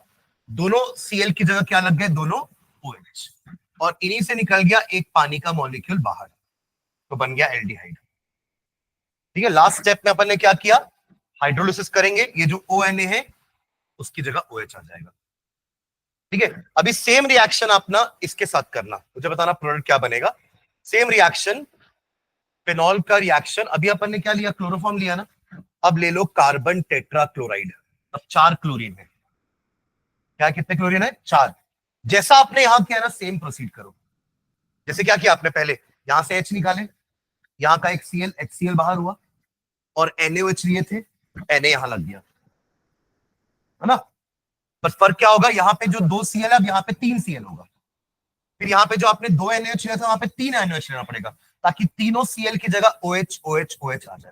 दोनों Cl की जगह क्या लग गए, दोनों OH, और इन्हीं से निकल गया एक पानी का मॉलिक्यूल बाहर, तो बन गया एल्डिहाइड। ठीक है, लास्ट स्टेप में अपन ने क्या किया, हाइड्रोलिसिस करेंगे, ये जो ONA है उसकी जगह OH आ जाएगा। ठीक है, अभी सेम रिएक्शन आप ना इसके साथ करना, मुझे बताना प्रोडक्ट क्या बनेगा। सेम रिएक्शन, फिनॉल का रिएक्शन, अभी अपन ने क्या लिया, क्लोरोफॉर्म लिया ना, अब ले लो कार्बन टेट्रा क्लोराइड। अब 4 क्लोरीन है, क्या कितने क्लोरीन है, 4। जैसा आपने यहां किया ना सेम प्रोसीड करो। जैसे क्या किया आपने, पहले यहां से H निकाले, यहां का एक Cl HCl बाहर हुआ, और NaOH लिए थे, Na यहां लग गया, है ना। बस फर्क क्या होगा, यहाँ पे जो 2 Cl है अब यहाँ पे 3 Cl होगा, फिर यहाँ पे जो आपने 2 NaOH लिया था वहां पे 3 NaOH लेना पड़ेगा, ताकि तीनों Cl की जगह OH OH OH आ जाए।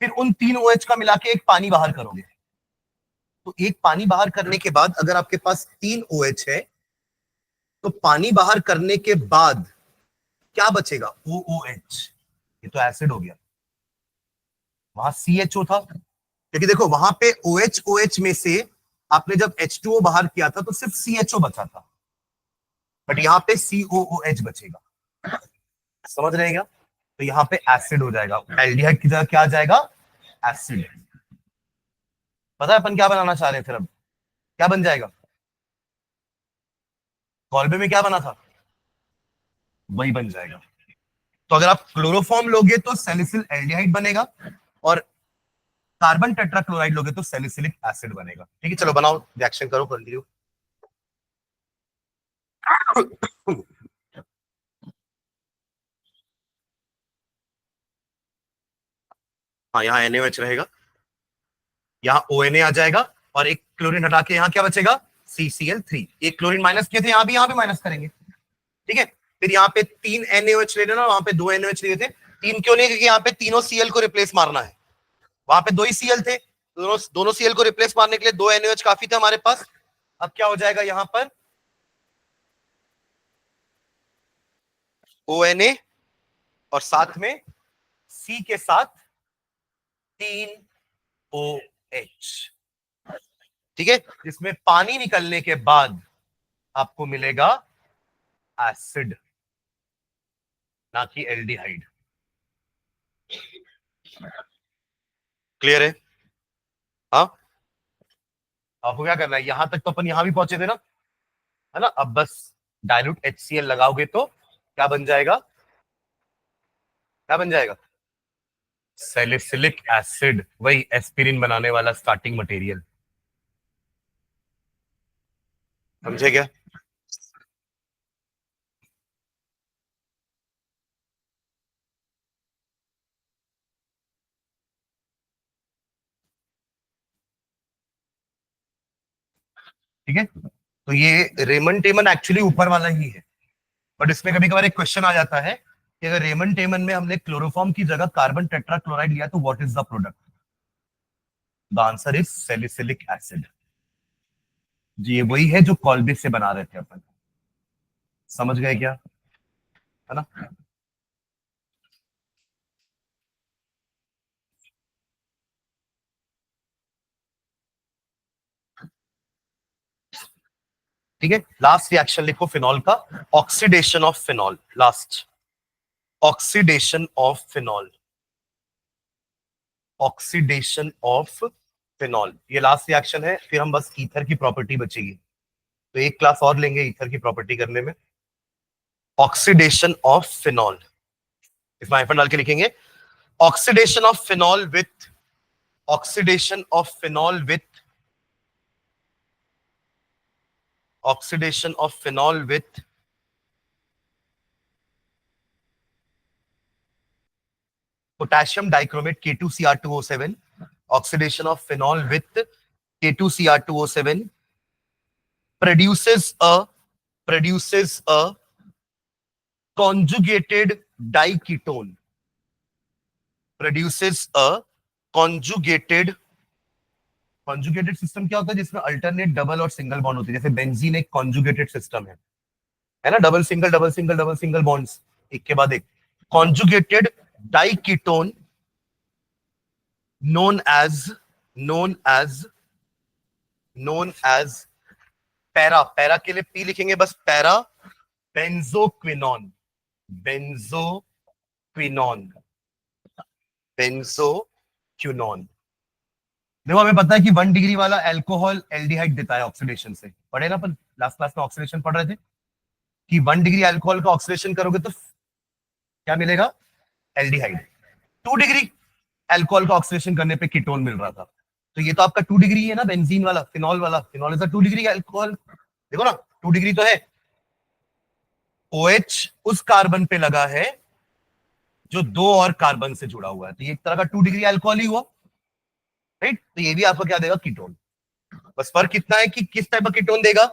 फिर उन 3 OH का मिला के एक पानी बाहर करोगे, तो एक पानी बाहर करने के बाद अगर आपके पास 3 OH है, तो पानी बाहर करने के बाद क्या बचेगा, OOH। ये तो एसिड हो गया, वहां CHO था, क्योंकि देखो वहां पे OH OH में से आपने जब H2O बाहर किया था तो सिर्फ CHO बचा था, बट यहाँ पे COOH बचेगा, समझ रहे हैं क्या। तो यहाँ पे एसिड हो जाएगा, एल्डिहाइड की जगह क्या आ जाएगा, एसिड। पता है अपन क्या बनाना चाह रहे थे, अब क्या बन जाएगा, कॉल्बे में क्या बना था, वही बन जाएगा। तो अगर आप क्लोरोफॉर्म लोगे तो सैलिसिल एल्डिहाइड बनेगा, और कार्बन टेट्राक्लोराइड लोगे तो सैलिसिलिक एसिड बनेगा। ठीक है, चलो बनाओ, रिएक्शन करो, कंटिन्यू। हाँ, यहाँ NaOH रहेगा, यहाँ ONA आ जाएगा, और एक क्लोरीन हटा के यहाँ क्या बचेगा, CCl3। एक क्लोरीन माइनस किए थे, यहाँ भी माइनस करेंगे, ठीक है। फिर यहाँ पे 3 NaOH ले लेना, वहां पे 2 NaOH लिए थे। 3 क्यों नहीं, क्योंकि यहाँ पे तीनों Cl को रिप्लेस मारना है, वहां पे 2 ही Cl थे, दोनों Cl को रिप्लेस मारने के लिए 2 NaOH काफी थे हमारे पास। अब क्या हो जाएगा, यहाँ पर ONA, और साथ में C के साथ 3 OH, ठीक है, जिसमें पानी निकलने के बाद आपको मिलेगा एसिड, ना कि एल्डिहाइड। क्लियर है, हाँ। आपको क्या करना है, यहां तक तो अपन यहां भी पहुंचे थे ना, है ना। अब बस डाइल्यूट HCl लगाओगे तो क्या बन जाएगा, क्या बन जाएगा, सैलिसिलिक एसिड, वही एस्पिरिन बनाने वाला स्टार्टिंग मटेरियल। समझे क्या, ठीक है। तो ये रेमन टेमन एक्चुअली ऊपर वाला ही है, बट इसमें कभी कभार एक क्वेश्चन आ जाता है कि अगर रेमन टेमन में हमने क्लोरोफॉर्म की जगह कार्बन टेट्राक्लोराइड लिया तो what is the product, the answer is salicylic acid. जी, ये वही है जो कॉल्बे से बना रहे थे अपन, समझ गए क्या, है ना। ठीक है, लास्ट रिएक्शन लिखो फिनॉल का, oxidation of phenol, last oxidation of phenol, oxidation of phenol, ये लास्ट रिएक्शन है, फिर हम बस ईथर की प्रॉपर्टी बचेगी, तो एक क्लास और लेंगे ईथर की प्रॉपर्टी करने में। ऑक्सीडेशन ऑफ फिनॉल, इसमें हाइफन डाल के लिखेंगे, oxidation of phenol with, oxidation of phenol with, oxidation of phenol with potassium dichromate K2Cr2O7, oxidation of phenol with K2Cr2O7 produces a conjugated diketone, produces a conjugated, conjugated system क्या होता है, जिसमें अल्टरनेट डबल और सिंगल बॉन्ड होते हैं, जैसे बेंजीन एक conjugated सिस्टम है ना, double single double single double single bonds एक के बाद एक, conjugated diketone known as known as known as para, para के लिए पी लिखेंगे बस, पैरा बेंजोक्विनोन, बेंजोक्विनोन, बेंजोक्विनोन। देखो हमें पता है कि 1 डिग्री वाला एल्कोहल एल्डिहाइड देता है ऑक्सीडेशन से, पढ़े ना अपन लास्ट क्लास में ऑक्सीडेशन पढ़ रहे थे कि 1 डिग्री अल्कोहल का ऑक्सीडेशन करोगे तो क्या मिलेगा, एल्डिहाइड। 2 डिग्री अल्कोहल का ऑक्सीडेशन करने पे कीटोन मिल रहा था, तो ये तो आपका 2 डिग्री है ना, बेंजीन वाला, फिनॉल वाला, phenol is a 2 degree alcohol, देखो ना 2 डिग्री तो है। OH उस कार्बन पे लगा है जो 2 और कार्बन से जुड़ा हुआ है, तो ये एक तरह का 2 डिग्री अल्कोहल ही हुआ, राइट। तो ये भी आपको क्या देगा, कीटोन। बस फर्क कितना है कि किस टाइप का कीटोन देगा,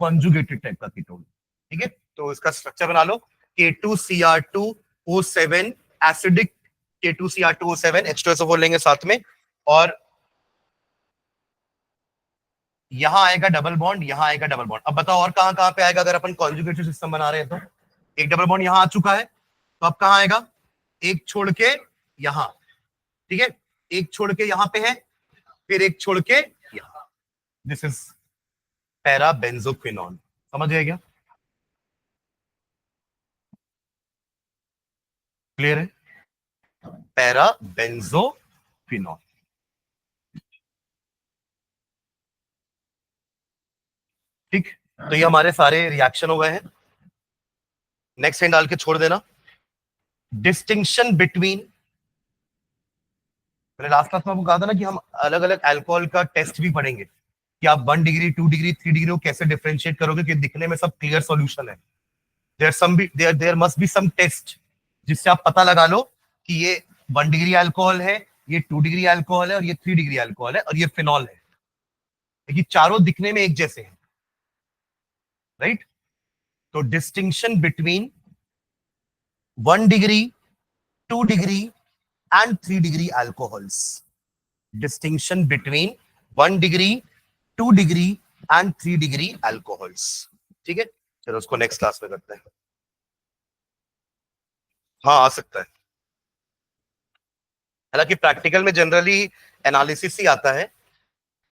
कॉन्जुगेटेड टाइप का कीटोन, ठीक है। तो इसका स्ट्रक्चर बना लो, K2Cr2O7 एसिडिक K2Cr2O7 H2SO4 लेंगे साथ में, और यहां आएगा डबल बॉन्ड, यहां आएगा डबल बॉन्ड। अब बताओ और कहां कहां पे आएगा, अगर अपन कॉन्जुगेटेड सिस्टम बना रहे हैं तो एक डबल बॉन्ड यहां आ चुका है, तो अब कहां आएगा, एक छोड़ के यहां, ठीक है, एक छोड़ के यहां पे है, फिर एक छोड़ के यहां, दिस इज पैरा बेंजोक्विनॉन। समझ गए क्या, क्लियर है, पैरा बेंजोक्विनॉन, ठीक। तो ये हमारे सारे रिएक्शन हो गए हैं, नेक्स्ट हैंड डाल के छोड़ देना। डिस्टिंक्शन बिटवीन, मैंने लास्ट क्लास में आपको कहा था ना कि हम अलग अलग अल्कोहल का टेस्ट भी पढ़ेंगे कि आप 1 डिग्री 2 डिग्री 3 डिग्री को कैसे डिफरेंशिएट करोगे कि दिखने में सब क्लियर सॉल्यूशन है। There must be some test जिससे आप पता लगा लो कि ये 1 डिग्री अल्कोहल है, ये 2 डिग्री अल्कोहल है, और ये 3 डिग्री अल्कोहल है, और ये फिनॉल है, लेकिन चारों दिखने में एक जैसे हैं, राइट। तो distinction between 1 degree 2 degree and 3 degree alcohols, distinction between 1 degree 2 degree and 3 degree alcohols, ठीक है। चलो उसको नेक्स्ट क्लास में करते हैं। हाँ आ सकता है, हालांकि प्रैक्टिकल में जनरली एनालिसिस ही आता है,